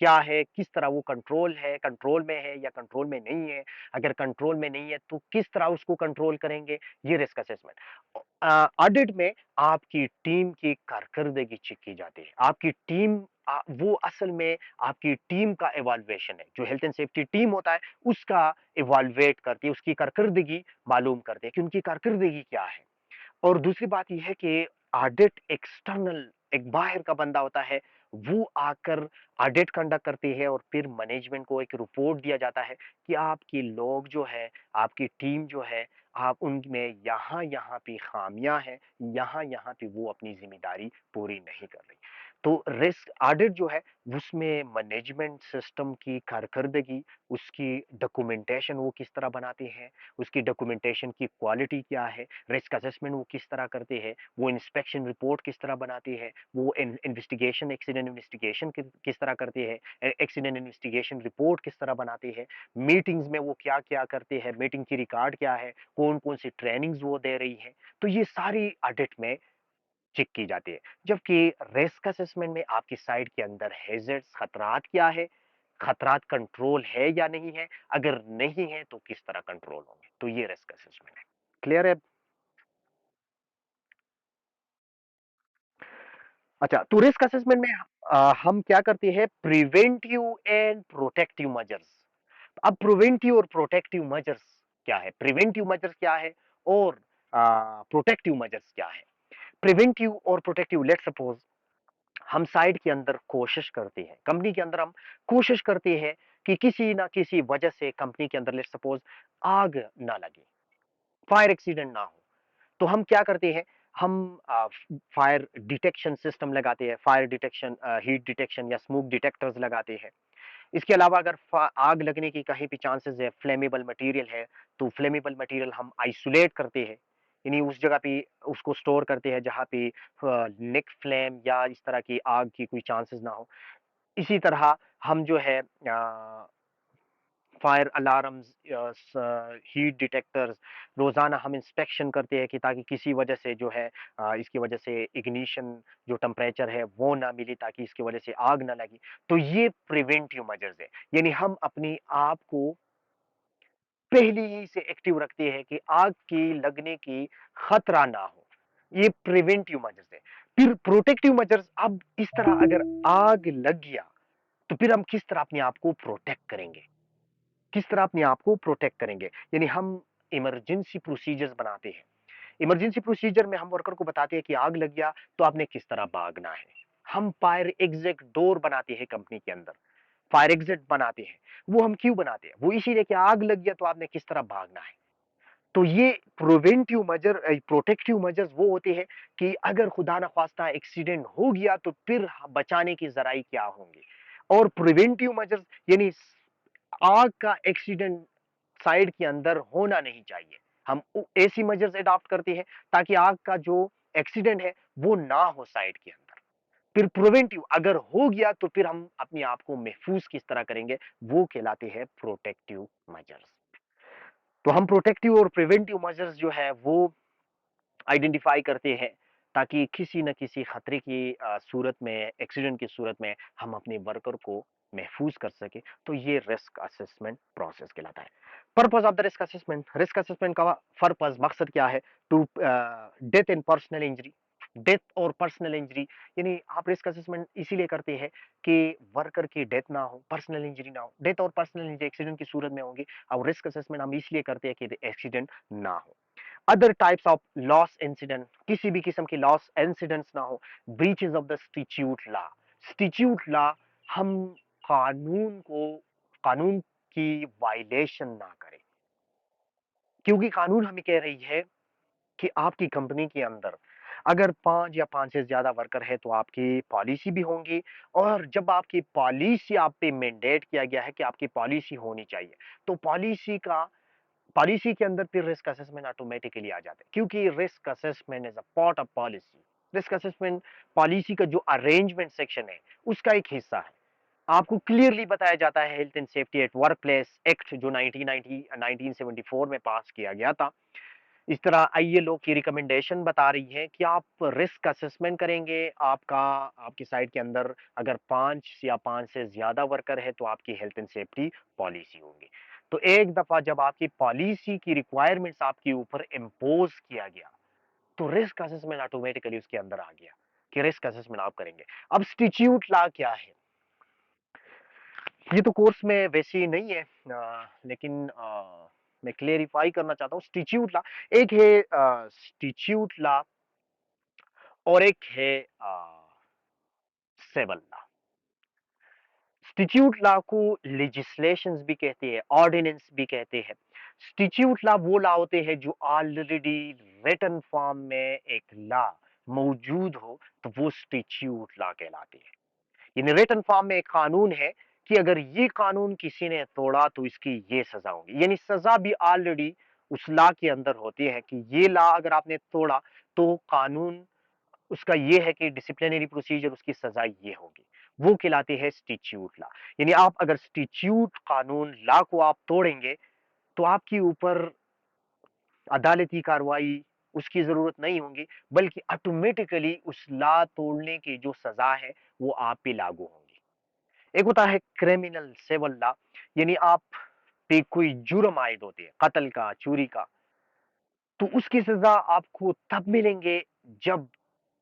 क्या है, किस तरह वो कंट्रोल में है या कंट्रोल में नहीं है, अगर कंट्रोल में नहीं है तो किस तरह उसको कंट्रोल करेंगे, ये रिस्क असेसमेंट। ऑडिट में आपकी टीम की कारकर्दगी चेक की जाती है। आपकी टीम वो असल में आपकी टीम का इवैल्यूएशन है, जो हेल्थ एंड सेफ्टी टीम होता है उसका इवैल्यूएट करती है, उसकी कारकर्दगी मालूम करती है कि उनकी कारकर्दगी क्या है। और दूसरी बात यह है कि ऑडिट एक्सटर्नल, एक बाहर का बंदा होता है, वो आकर ऑडिट कंडक्ट करती है और फिर मैनेजमेंट को एक रिपोर्ट दिया जाता है कि आपकी लोग जो है, आपकी टीम जो है, आप उनमें यहाँ यहाँ पे खामियां हैं, यहाँ यहाँ पे वो अपनी जिम्मेदारी पूरी नहीं कर रही। तो रिस्क ऑडिट जो है उसमें मैनेजमेंट सिस्टम की कारकर्दगी, उसकी डॉक्यूमेंटेशन वो किस तरह बनाती है, उसकी डॉक्यूमेंटेशन की क्वालिटी क्या है, रिस्क असेसमेंट वो किस तरह करते हैं, वो इंस्पेक्शन रिपोर्ट किस तरह बनाती है, वो इन्वेस्टिगेशन, एक्सीडेंट इन्वेस्टिगेशन किस तरह करती है, एक्सीडेंट इन्वेस्टिगेशन रिपोर्ट किस तरह बनाती है, मीटिंग्स में वो क्या क्या करते हैं, मीटिंग की रिकॉर्ड क्या है, कौन कौन सी ट्रेनिंग्स वो दे रही है। तो ये सारी ऑडिट में चेक की जाती है। जबकि रिस्क असेसमेंट में आपकी साइट के अंदर हैजर्ड्स, खतरात क्या है, खतरात कंट्रोल है या नहीं है, अगर नहीं है तो किस तरह कंट्रोल होंगे। तो ये रिस्क असेसमेंट है। क्लियर है? अच्छा, तो रिस्क असेसमेंट में हम क्या करते हैं, प्रिवेंटिव एंड प्रोटेक्टिव मेजर्स। अब प्रिवेंटिव और प्रोटेक्टिव मेजर्स क्या है, प्रिवेंटिव मेजर्स क्या है और प्रोटेक्टिव मेजर्स क्या है। प्रिवेंटिव और प्रोटेक्टिव, लेट सपोज हम साइट के अंदर कोशिश करते हैं, कंपनी के अंदर हम कोशिश करते हैं कि किसी ना किसी वजह से कंपनी के अंदर लेट सपोज आग ना लगे, फायर एक्सीडेंट ना हो। तो हम क्या करते हैं, हम फायर डिटेक्शन सिस्टम लगाते हैं, फायर डिटेक्शन, हीट डिटेक्शन या स्मोक डिटेक्टर्स लगाते हैं। इसके अलावा अगर आग लगने की कहीं भी चांसेस है, फ्लेमेबल मटेरियल है, तो फ्लेमेबल मटेरियल हम आइसोलेट करते हैं, यानी उस जगह पे उसको स्टोर करते हैं जहाँ पे निक फ्लेम या इस तरह की आग की कोई चांसेस ना हो। इसी तरह हम जो है फायर अलार्म्स, हीट डिटेक्टर्स रोजाना हम इंस्पेक्शन करते हैं कि ताकि किसी वजह से जो है इसकी वजह से इग्निशन जो टेम्परेचर है वो ना मिली, ताकि इसकी वजह से आग ना लगी। तो ये प्रिवेंटिव मेजर्स है, यानी हम अपनी आप को पहले ही से एक्टिव रखते हैं कि आग की लगने की खतरा ना हो। ये प्रिवेंटिव मेजर्स है। फिर प्रोटेक्टिव मेजर्स, अब इस तरह अगर आग लग गया तो फिर हम किस तरह अपने आप को प्रोटेक्ट करेंगे, किस तरह अपने आप को प्रोटेक्ट करेंगे, यानी हम इमरजेंसी प्रोसीजर्स बनाते हैं। इमरजेंसी प्रोसीजर में हम वर्कर को बताते हैं कि आग लग गया तो आपने किस तरह भागना है। हम फायर एग्जिट डोर बनाते हैं कंपनी के अंदर, फायर एग्जिट बनाते हैं। वो हम क्यों बनाते हैं, वो इसीलिए कि आग लग गया तो आपने किस तरह भागना है। तो ये प्रिवेंटिव मेजर, प्रोटेक्टिव मेजर्स वो होते हैं कि अगर खुदा ना खास्ता एक्सीडेंट हो गया तो फिर बचाने की जराई क्या होंगे। और प्रिवेंटिव मेजर्स यानी आग का एक्सीडेंट साइड के अंदर होना नहीं चाहिए, हम ऐसी मेजर्स अडॉप्ट करते हैं ताकि आग का जो एक्सीडेंट है वो ना हो साइड के अंदर। फिर प्रिवेंटिव, अगर हो गया तो फिर हम अपने आप को महफूज किस तरह करेंगे, वो कहलाते हैं प्रोटेक्टिव मेजर्स। तो हम प्रोटेक्टिव और प्रिवेंटिव मेजर्स जो है वो आइडेंटिफाई करते हैं ताकि किसी न किसी खतरे की सूरत में, एक्सीडेंट की सूरत में हम अपने वर्कर को महफूज कर सके। तो ये रिस्क असेसमेंट प्रोसेस कहलाता है। Purpose of the risk assessment, risk assessment का पर्पस, मकसद क्या है, to death and personal injury, डेथ और पर्सनल इंजरी, यानी आप रिस्क असेसमेंट इसीलिए करते हैं कि वर्कर की डेथ ना हो, पर्सनल इंजरी ना हो। डेथ और पर्सनल इंजरी एक्सीडेंट की सूरत में होंगी, और रिस्क असेसमेंट हम इसलिए करते हैं कि एक्सीडेंट ना हो। Other types of loss incident, किसी भी किस्म की लॉस इंसिडेंट्स ना हो, breaches of the statute law. Statute law, हम कानून को, कानून की वायलेशन ना करें, क्योंकि कानून हमें कह रही है कि आपकी कंपनी के अंदर अगर 5 या 5 से ज्यादा वर्कर है तो आपकी पॉलिसी भी होंगी, और जब आपकी पॉलिसी आप पे मैंडेट किया गया है कि आपकी पॉलिसी होनी चाहिए, तो पॉलिसी के अंदर फिर रिस्क असेसमेंट ऑटोमेटिकली आ जाता है, क्योंकि risk assessment is a part of policy. Risk assessment policy का जो अरेंजमेंट सेक्शन है उसका एक हिस्सा है। आपको क्लियरली बताया जाता है health and safety at work place act जो 1974 में पास किया गया था। इस तरह आईएलओ की रिकमेंडेशन बता रही है कि आप रिस्क असेसमेंट करेंगे, आपका आपकी साइट के अंदर अगर 5 से ज्यादा वर्कर है तो आपकी हेल्थ एंड सेफ्टी पॉलिसी होगी। तो एक दफा जब आपकी पॉलिसी की रिक्वायरमेंट्स आपके ऊपर इम्पोज किया गया, तो रिस्क असेसमेंट ऑटोमेटिकली उसके अंदर आ गया कि रिस्क असेसमेंट आप करेंगे। अब स्टिच्यूट लॉ क्या है, ये तो कोर्स में वैसे ही नहीं है, लेकिन मैं क्लेरिफाई करना चाहता हूँ। स्टिच्यूट लॉ एक है, स्टिच्यूट लॉ, और एक है सिविल लॉ। स्टिच्यूट लॉ को लेजिस्लेशंस भी कहते हैं, ऑर्डिनेंस भी कहते हैं। स्टिच्यूट लॉ वो लॉ होते हैं जो ऑलरेडी रिटन फॉर्म में एक लॉ मौजूद हो, तो वो स्टिच्यूट लॉ कहलाते हैं। यानी रिटन फॉर्म में एक कानून है कि अगर ये कानून किसी ने तोड़ा तो इसकी ये सजा होगी, यानी सजा भी ऑलरेडी उस लॉ के अंदर होती है कि ये लॉ अगर आपने तोड़ा तो कानून उसका ये है कि डिसिप्लिनरी प्रोसीजर, उसकी सजा ये होगी। वो कहलाती है स्टिच्यूट लॉ। यानी आप अगर स्टिच्यूट कानून लॉ को आप तोड़ेंगे तो आपके ऊपर अदालती कार्रवाई उसकी जरूरत नहीं होगी, बल्कि ऑटोमेटिकली उस लॉ तोड़ने की जो सजा है वो आप पे लागू होगी। एक होता है क्रिमिनल सिविल लॉ, यानी आप पे कोई जुर्म आयद होती है, कत्ल का, चोरी का, तो उसकी सजा आपको तब मिलेंगे जब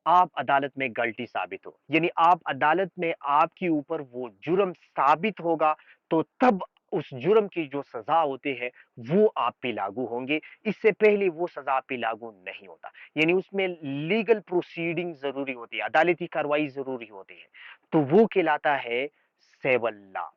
आप अदालत में गलती साबित हो। यानी आप अदालत में आपके ऊपर वो जुर्म साबित होगा, तो तब उस जुर्म की जो सजा होती है वो आप पे लागू होंगे। इससे पहले वो सजा आप पे लागू नहीं होता। यानी उसमें लीगल प्रोसीडिंग जरूरी होती है, अदालती कार्रवाई जरूरी होती है, तो वो कहलाता है सिविल लॉ।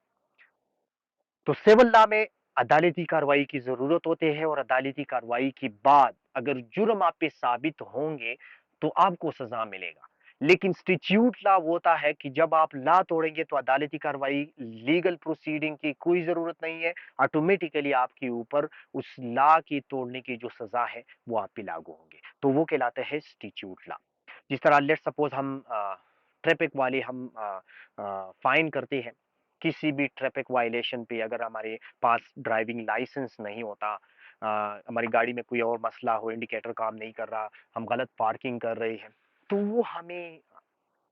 तो सिविल लॉ में अदालती कार्रवाई की जरूरत होती है, और अदालती कार्रवाई के बाद अगर जुर्म आप पे साबित होंगे तो आपको सजा मिलेगा। लेकिन स्टिच्यूट लॉ वो होता है कि जब आप लॉ तोड़ेंगे तो अदालती कार्रवाई, लीगल प्रोसीडिंग की कोई जरूरत नहीं है, ऑटोमेटिकली आपके ऊपर उस लॉ की तोड़ने की जो सजा है वो आप पे लागू होंगे, तो वो कहलाते हैं स्टिच्यूट लॉ। जिस तरह लेट सपोज हम ट्रैफिक वाले हम फाइन करते हैं, किसी भी ट्रैफिक वायलेशन पे अगर हमारे पास ड्राइविंग लाइसेंस नहीं होता, हमारी गाड़ी में कोई और मसला हो, इंडिकेटर काम नहीं कर रहा, हम गलत पार्किंग कर रहे हैं, तो वो हमें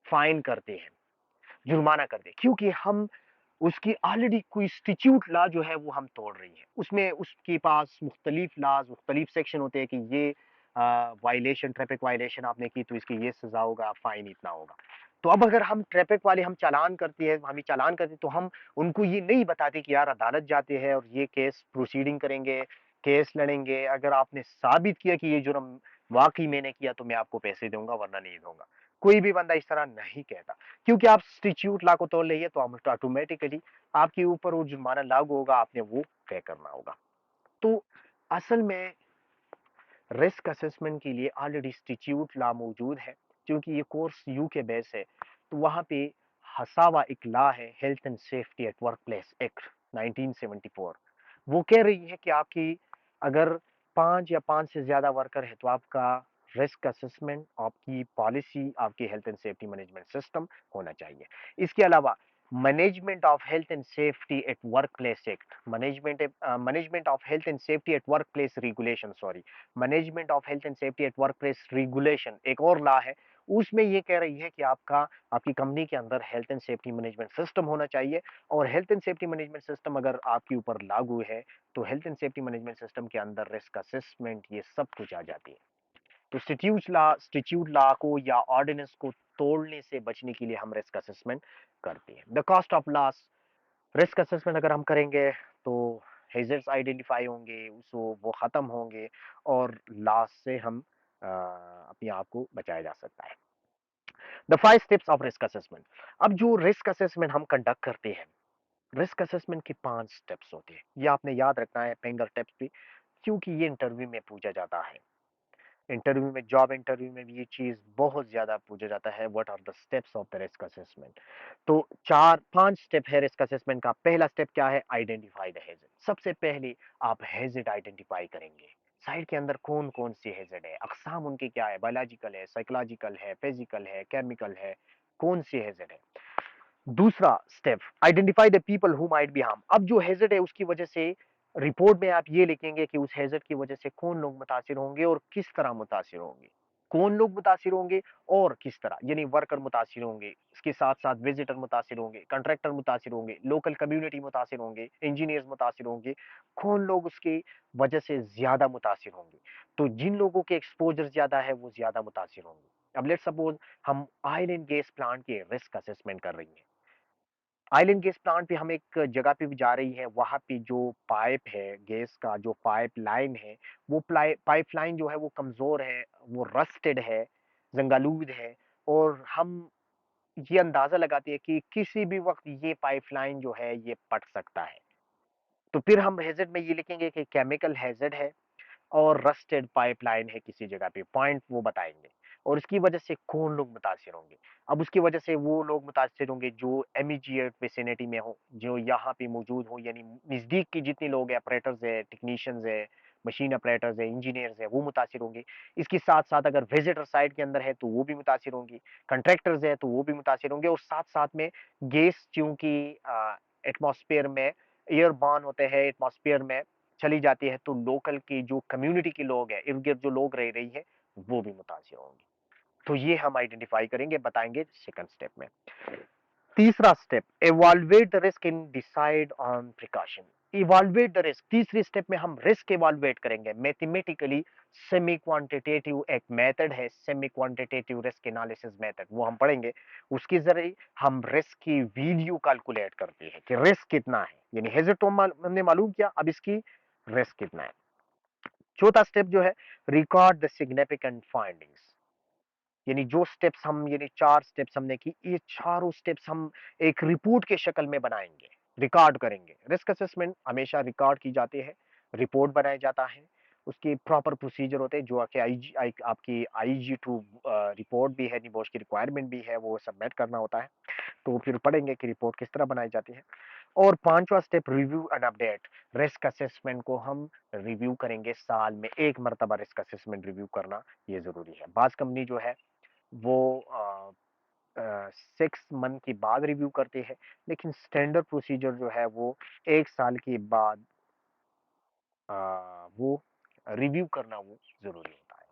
फाइन करते हैं, जुर्माना करते हैं, क्योंकि हम उसकी ऑलरेडी कोई स्टिच्यूट लॉ जो है वो हम तोड़ रही है। उसमें उसके पास मुख्तलिफ लॉज, मुख्तलिफ सेक्शन होते हैं कि ये वायलेशन, ट्रैफिक वायलेशन आपने की तो इसकी ये सजा होगा, फाइन इतना होगा। तो अब अगर हम ट्रैफिक वाले हम चालान करते हैं, हमें चालान करते हैं, तो हम उनको ये नहीं बताते कि यार अदालत जाते हैं और ये केस प्रोसीडिंग करेंगे, केस लड़ेंगे, अगर आपने साबित किया कि ये जुर्म वाकई मैंने किया तो मैं आपको पैसे दूंगा वरना नहीं दूंगा। कोई भी बंदा इस तरह नहीं कहता, क्योंकि आप स्टिच्यूट लॉ को तोड़ लेंगे तो ऑटोमेटिकली आपके ऊपर वो जुर्माना लागू होगा, आपने वो पे करना होगा। तो असल में रिस्क असेसमेंट के लिए ऑलरेडी स्टिच्यूट लॉ मौजूद है, क्योंकि ये कोर्स यूके बेस है, तो वहां पे हसावा एक लॉ है, health and safety at work place act 1974। वो कह रही है कि आपकी अगर 5 से ज्यादा वर्कर है तो आपका रिस्क असेसमेंट, आपकी पॉलिसी, आपकी health and safety management system होना चाहिए। इसके अलावा management of health and safety at work place act, management of health and safety at work place regulation, sorry, management of health and safety at work place regulation एक और law है। उसमें ये कह रही है कि आपकी कंपनी के अंदर health and safety management system होना चाहिए, और health and safety management system अगर आपके ऊपर लागू है तो health and safety management system के अंदर रिस्क असेसमेंट ये सब कुछ आ जाती है। तो स्टिट्यूट लॉ को या ऑर्डिनेंस को तोड़ने से बचने के लिए हम रिस्क असेसमेंट करते हैं। The cost of loss, risk assessment अगर हम करेंगे तो हेजर्स आइडेंटिफाई होंगे, उसको वो खत्म होंगे और लास्ट से हम अपने आप को बचाया जा सकता है। The 5 steps of risk assessment. अब जो रिस्क असेसमेंट हम कंडक्ट करते हैं, रिस्क असेसमेंट के 5 स्टेप्स होते हैं, ये आपने याद रखना है फिंगर टिप्स भी, क्योंकि ये इंटरव्यू में पूछा जाता है। इंटरव्यू में, जॉब इंटरव्यू में भी ये चीज बहुत ज्यादा पूछा जाता है, what are the steps of the risk assessment. तो 4 5 स्टेप है रिस्क असेसमेंट का। पहला स्टेप क्या है? Identify the hazard. सबसे पहले आप हेजर्ड आइडेंटिफाई करेंगे, साइट के अंदर कौन कौन सी हेजर्ड है, अकसाम उनकी क्या है, बायोलॉजिकल है, साइकोलॉजिकल है, फिजिकल है, केमिकल है, कौन सी हेजर्ड है। दूसरा step, identify the people who might be harm. अब जो हैजर्ड है उसकी वजह से रिपोर्ट में आप ये लिखेंगे कि उस हैजर्ड की वजह से कौन लोग मुतासिर होंगे और किस तरह मुतासिर होंगे। कौन लोग मुतासिर होंगे और किस तरह, यानी वर्कर मुतासिर होंगे, इसके साथ साथ विजिटर मुतासिर होंगे, कंट्रैक्टर मुतासिर होंगे, लोकल कम्युनिटी मुतासिर होंगे, इंजीनियर्स मुतासिर होंगे, कौन लोग उसकी वजह से ज्यादा मुतासिर होंगे। तो जिन लोगों के एक्सपोजर ज्यादा है वो ज्यादा मुतासिर होंगे। अब लेट्स सपोज हम ऑयल एंड गैस प्लांट के रिस्क असेसमेंट कर रही हैं। ऑयल एंड गैस प्लांट पे हम एक जगह पे भी जा रही है, वहां पे जो पाइप है, गैस का जो पाइप लाइन है, वो पाइप लाइन जो है वो कमजोर है, वो रस्टेड है, जंगालूद है, और हम ये अंदाजा लगाते हैं कि किसी भी वक्त ये पाइप लाइन जो है ये फट सकता है। तो फिर हम हैजर्ड में ये लिखेंगे कि केमिकल हैजर्ड है और रस्टेड पाइपलाइन है किसी जगह पे, पॉइंट वो बताएंगे, और इसकी वजह से कौन लोग मुतासिर होंगे। अब उसकी वजह से वो लोग मुतासिर होंगे जो इमीडिएट विसिनिटी में हो, जो यहाँ पे मौजूद हो, यानी नजदीक की जितने लोग हैं, ऑपरेटर्स है, टेक्नीशियंस है, मशीन ऑपरेटर्स है, इंजीनियर्स है, वो मुतासिर होंगे। इसके साथ साथ अगर विजिटर साइट के अंदर है तो वो भी मुतासिर होंगे, कंट्रैक्टर्स है तो वो भी मुतासिर होंगे, और साथ साथ में गैस चूंकि एटमॉस्फेयर में एयर बॉर्न होते हैं, एटमॉस्फेयर में चली जाती है, तो लोकल की जो कम्युनिटी के लोग हैं, इर्द गिर्द जो लोग रह रही है, वो भी मुतासिर होंगे। तो ये हम आइडेंटिफाई करेंगे, बताएंगे सेकंड स्टेप में। तीसरा step, evaluate the risk and decide on precaution. Evaluate the risk, तीसरी स्टेप में हम रिस्क इवाल्युएट करेंगे मैथमेटिकली। सेमी क्वांटिटेटिव एक मेथड है, semi quantitative risk analysis method, वो हम पढ़ेंगे। उसके जरिए हम रिस्क की वैल्यू कैलकुलेट करते हैं कि रिस्क कितना है, यानी हेजर्ड तो हमने मालूम किया, अब इसकी रिस्क कितना है। चौथा स्टेप जो है, रिकॉर्ड द सिग्निफिकेंट फाइंडिंग्स। यानी जो स्टेप्स हम, यानी 4 स्टेप्स हमने की, ये चारों स्टेप्स हम एक रिपोर्ट के शक्ल में बनाएंगे, रिकॉर्ड करेंगे। रिस्क असेसमेंट हमेशा रिकॉर्ड की जाती है, रिपोर्ट बनाया जाता है, उसके प्रॉपर प्रोसीजर होते हैं, जो कि आपकी IG2 रिपोर्ट भी है, निबोश की रिक्वायरमेंट भी है, वो सबमिट करना होता है। तो फिर पढ़ेंगे कि रिपोर्ट किस तरह बनाई जाती है। और पांचवा step, review and update. Risk assessment को हम रिव्यू करेंगे, साल में एक मरतबा रिस्क असेसमेंट रिव्यू करना ये जरूरी है। बाज कंपनी जो है वो 6 मंथ के बाद रिव्यू करते हैं, लेकिन स्टैंडर्ड प्रोसीजर जो है वो 1 साल के बाद अ, वो रिव्यू करना वो जरूरी होता है।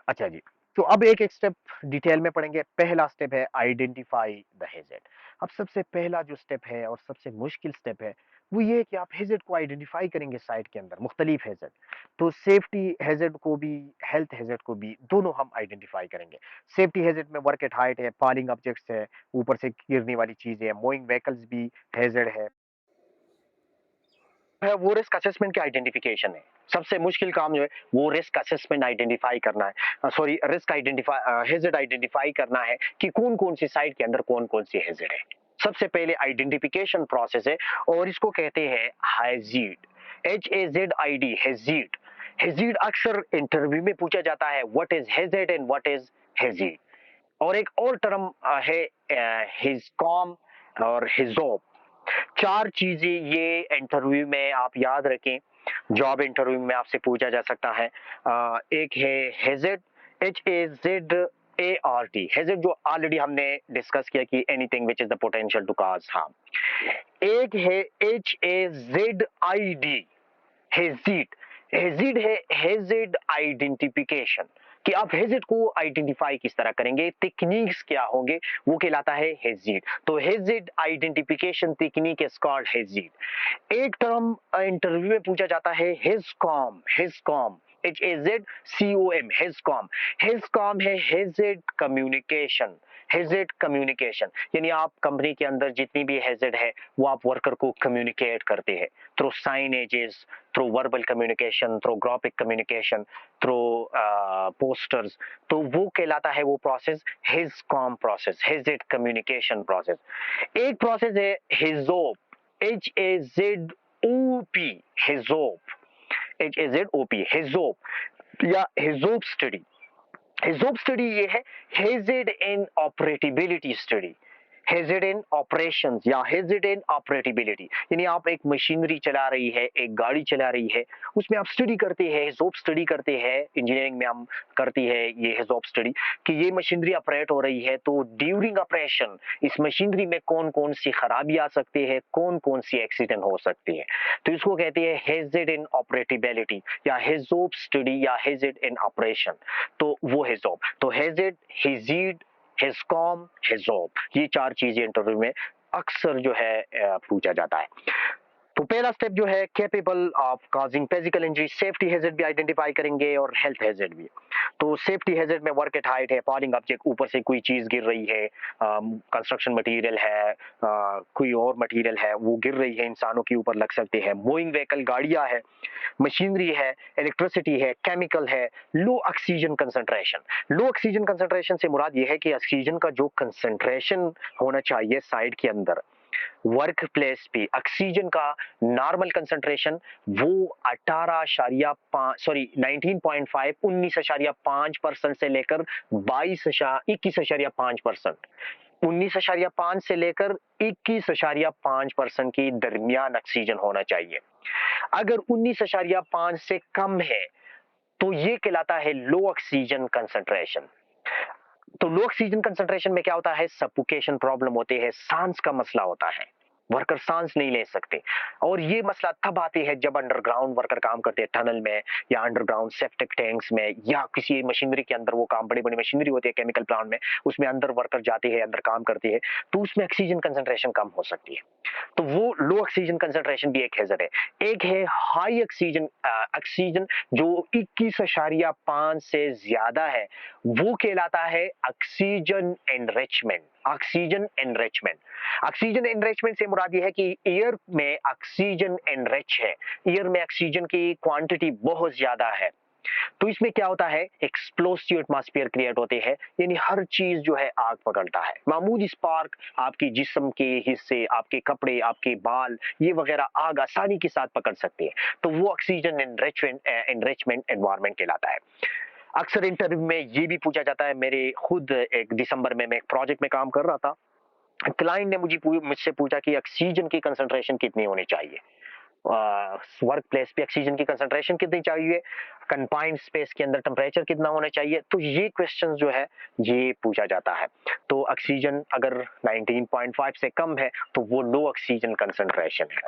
अच्छा जी, तो अब एक एक स्टेप डिटेल में पढ़ेंगे। पहला स्टेप है आइडेंटिफाई द हेजर्ड। अब सबसे पहला जो स्टेप है और सबसे मुश्किल स्टेप है वो ये है कि आप हेजर्ड को आइडेंटिफाई करेंगे साइट के अंदर, मुख्तलिफ हेजर्ड। तो सेफ्टी हेजर्ड को भी, हेल्थ हेजर्ड को भी, दोनों हम आइडेंटिफाई करेंगे। सेफ्टी हेजर्ड में वर्क एट हाइट है, फॉलिंग ऑब्जेक्ट्स है, ऊपर से गिरने वाली चीजें है, मूविंग व्हीकल्स भी हेजर्ड है वो रिस्क असेसमेंट की आइडेंटिफिकेशन है। सबसे मुश्किल काम जो है वो रिस्क असेसमेंट आइडेंटिफाई करना है, sorry risk identify, hazard identify करना है कि कौन कौन सी साइट के अंदर कौन कौन सी हेजर्ड है। सबसे पहले आइडेंटिफिकेशन प्रोसेस है और इसको कहते हैं हैजीड, HAZID, हैजीड। हैजीड अक्सर इंटरव्यू में पूछा जाता है, what is hazard and what is hazard. और एक और टर्म है हिजकॉम और हिजोब। 4 चीजें ये इंटरव्यू में आप याद रखें, जॉब इंटरव्यू में आपसे पूछा जा सकता है। एक है हेजेड, HAZART, हेजेड जो ऑलरेडी हमने डिस्कस किया कि anything which is the potential to cause harm. एक है HAZID, हेजिड। हेजिड है हेजिड आइडेंटिफिकेशन, कि आप हेजिड को आइडेंटिफाई किस तरह करेंगे, टेक्निक्स क्या होंगे, वो कहलाता है हेजिड। तो हेजिड आइडेंटिफिकेशन टेक्निक इज कॉल्ड हेजिड। एक टर्म इंटरव्यू में पूछा जाता है हिजकॉम, हिजकॉम, HAZCOM, हिजकॉम। हिजकॉम है हेजिड कम्युनिकेशन, हैज़र्ड कम्युनिकेशन, यानी आप कंपनी के अंदर जितनी भी हैज़र्ड है वो आप वर्कर को कम्युनिकेट करते हैं through signages, through verbal communication, through graphic communication, through posters. तो वो कहलाता है वो process HAZCOM process, hazard communication process. एक प्रोसेस है हिजोप, HAZOP, हिजोप, HAZOP, हिजोप या हिजोप स्टडी। हिजोप स्टडी ये है हेजिड इन ऑपरेटिबिलिटी स्टडी, हेजिड इन ऑपरेशंस या हेजिड इन ऑपरेटिबिलिटी, यानी आप एक मशीनरी चला रही है, एक गाड़ी चला रही है, उसमें आप स्टडी करते हैं, हिजोप स्टडी करते हैं। इंजीनियरिंग में हम करती है ये हिजोप स्टडी कि ये मशीनरी ऑपरेट हो रही है तो ड्यूरिंग ऑपरेशन इस मशीनरी में कौन कौन सी खराबी आ सकती है, कौन कौन सी एक्सीडेंट हो सकती है। तो इसको कहते हैं हेजिड इन ऑपरेटिबिलिटी या हिजोप स्टडी या हेजिड इन ऑपरेशन। तो वो हिजोप, तो हेजिड, हिजीड, हिजकॉम, हिजोप, ये चार चीजें इंटरव्यू में अक्सर जो है पूछा जाता है। तो पहला स्टेप जो है capable of causing physical injury, safety hazard भी आइडेंटिफाई करेंगे और हेल्थ हैजर्ड भी। तो सेफ्टी हैजर्ड में वर्क एट हाइट है, फॉलिंग ऑब्जेक्ट, ऊपर से कोई चीज गिर रही है, कंस्ट्रक्शन मटेरियल है, कोई और मटेरियल है वो गिर रही है, इंसानों के ऊपर लग सकते हैं, मूविंग व्हीकल गाड़ियां है, मशीनरी है, इलेक्ट्रिसिटी है, केमिकल है, लो ऑक्सीजन कंसंट्रेशन। लो ऑक्सीजन कंसंट्रेशन से मुराद ये है कि ऑक्सीजन का जो कंसंट्रेशन होना चाहिए साइड के अंदर वर्क प्लेस पे, ऑक्सीजन का नॉर्मल कंसंट्रेशन वो 19.5 19.5% से लेकर 21.5%, 19.5 से लेकर 21.5% के दरमियान ऑक्सीजन होना चाहिए। अगर 19.5 से कम है तो ये कहलाता है लो ऑक्सीजन कंसंट्रेशन। तो लो ऑक्सीजन कंसंट्रेशन में क्या होता है, सफोकेशन प्रॉब्लम होती है, सांस का मसला होता है, वर्कर सांस नहीं ले सकते। और ये मसला तब आती है जब अंडरग्राउंड वर्कर काम करते हैं, टनल में या अंडरग्राउंड सेप्टिक टैंक्स में या किसी मशीनरी के अंदर वो काम, बड़ी बड़ी मशीनरी होती है केमिकल प्लांट में, उसमें अंदर वर्कर जाते हैं, अंदर काम करते हैं, तो उसमें ऑक्सीजन कंसंट्रेशन कम हो सकती है। तो वो लो ऑक्सीजन कंसंट्रेशन भी एक हैजर्ड है। एक है हाई ऑक्सीजन, ऑक्सीजन जो 21.5 से ज्यादा है वो कहलाता है oxygen enrichment. Oxygen enrichment, oxygen enrichment से मुराद ये है कि एयर में ऑक्सीजन एनरिच है, एयर में ऑक्सीजन की क्वांटिटी बहुत ज्यादा है। तो इसमें क्या होता है, एक्सप्लोसिव एटमॉस्फेयर क्रिएट होते हैं, यानी हर चीज जो है आग पकड़ता है। मामूली स्पार्क आपकी जिस्म के हिस्से, आपके कपड़े, आपके बाल, ये वगैरह आग आसानी के साथ पकड़ सकते हैं। तो वो ऑक्सीजन एनरिचमेंट एनवायरमेंट कहलाता है। अक्सर इंटरव्यू में ये भी पूछा जाता है, मेरे खुद एक दिसंबर में मैं एक प्रोजेक्ट में काम कर रहा था, क्लाइंट ने मुझसे पूछा कि ऑक्सीजन की कंसंट्रेशन कितनी होनी चाहिए, वर्क प्लेस पे ऑक्सीजन की कंसंट्रेशन कितनी चाहिए, कंफाइंड स्पेस के अंदर टेम्परेचर कितना होना चाहिए। तो ये क्वेश्चन जो है ये पूछा जाता है। तो ऑक्सीजन अगर 19.5 से कम है तो वो लो ऑक्सीजन कंसंट्रेशन है।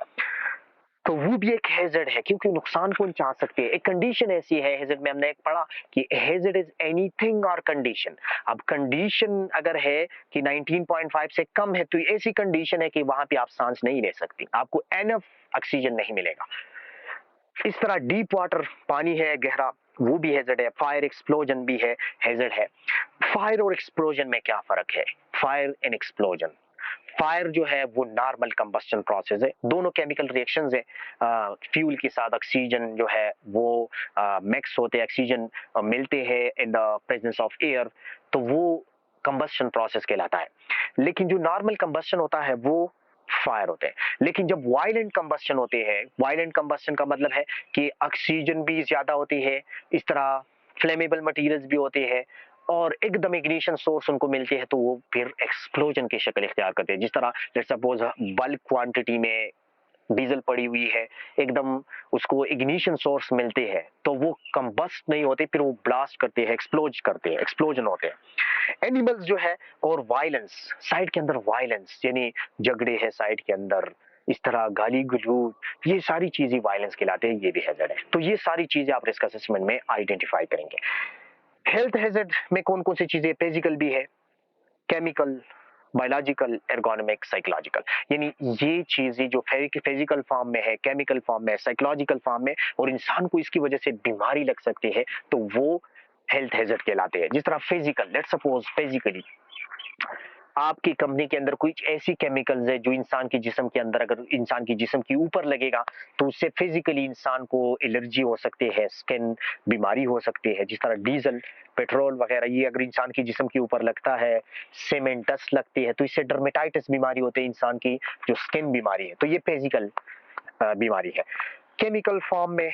तो वो भी एक हैजर्ड है क्योंकि नुकसान पहुंचा सकते हैं। एक कंडीशन ऐसी है हैजर्ड में, हमने एक पढ़ा कि हैजर्ड इज एनीथिंग और कंडीशन। अब कंडीशन अगर है कि 19.5 से कम है तो ऐसी कंडीशन है कि वहां पे आप सांस नहीं ले सकती, आपको एनफ ऑक्सीजन नहीं मिलेगा। इस तरह डीप वाटर, पानी है गहरा, वो भी हैजर्ड है। फायर एक्सप्लोजन भी है, हैजर्ड है। फायर और एक्सप्लोजन में क्या फर्क है, फायर एंड एक्सप्लोजन। फायर जो है वो नॉर्मल कंबस्टन प्रोसेस है, दोनों केमिकल रिएक्शंस है, फ्यूल के साथ ऑक्सीजन जो है वो मिक्स होते हैं, ऑक्सीजन मिलते हैं in the presence of air, तो वो कंबस्टन प्रोसेस कहलाता है। लेकिन जो नॉर्मल कंबस्टन होता है वो फायर होते हैं। लेकिन जब वायलेंट कंबस्टन होते हैं, वायलेंट कंबस्टन का मतलब है कि ऑक्सीजन भी ज्यादा होती है, इस तरह फ्लेमेबल मटेरियल्स भी होते हैं और एकदम इग्निशन सोर्स उनको मिलते हैं, तो वो फिर एक्सप्लोजन की शक्ल इख्तियार करते हैं। जिस तरह लेट्स सपोज बल्क क्वांटिटी में डीजल पड़ी हुई है, एकदम उसको इग्निशन सोर्स मिलते हैं तो वो कंबस्ट नहीं होते, फिर वो ब्लास्ट करते हैं, एक्सप्लोज करते हैं, एक्सप्लोजन होते हैं। एनिमल्स जो है और वायलेंस, साइड के अंदर वायलेंस यानी झगड़े है साइड के अंदर, इस तरह गाली गलौज, ये सारी चीजें वायलेंस कहलाते हैं, ये भी हैजर्ड है। तो ये सारी चीजें आप रिस्क असेसमेंट में आइडेंटिफाई करेंगे। हेल्थ हैजर्ड में कौन कौन सी चीजें, फिजिकल भी है, केमिकल, बायोलॉजिकल, एर्गोनॉमिक, साइकोलॉजिकल, यानी ये चीजें जो फिजिकल फॉर्म में है, केमिकल फॉर्म में, साइकोलॉजिकल फॉर्म में और इंसान को इसकी वजह से बीमारी लग सकती है, तो वो हेल्थ हैजर्ड कहलाते हैं। जिस तरह फिजिकल, लेट्स सपोज फिजिकली आपकी कंपनी के अंदर कुछ ऐसी केमिकल्स है जो इंसान के जिस्म के अंदर, अगर इंसान की जिस्म के ऊपर लगेगा तो उससे फिजिकली इंसान को एलर्जी हो सकती है, स्किन बीमारी हो सकती है। जिस तरह डीजल, पेट्रोल वगैरह ये अगर इंसान की जिस्म के ऊपर लगता है, सीमेंट डस्ट लगती है, तो इससे डर्मेटाइटिस बीमारी होती है इंसान की, जो स्किन बीमारी है। तो ये फिजिकल बीमारी है। केमिकल फॉर्म में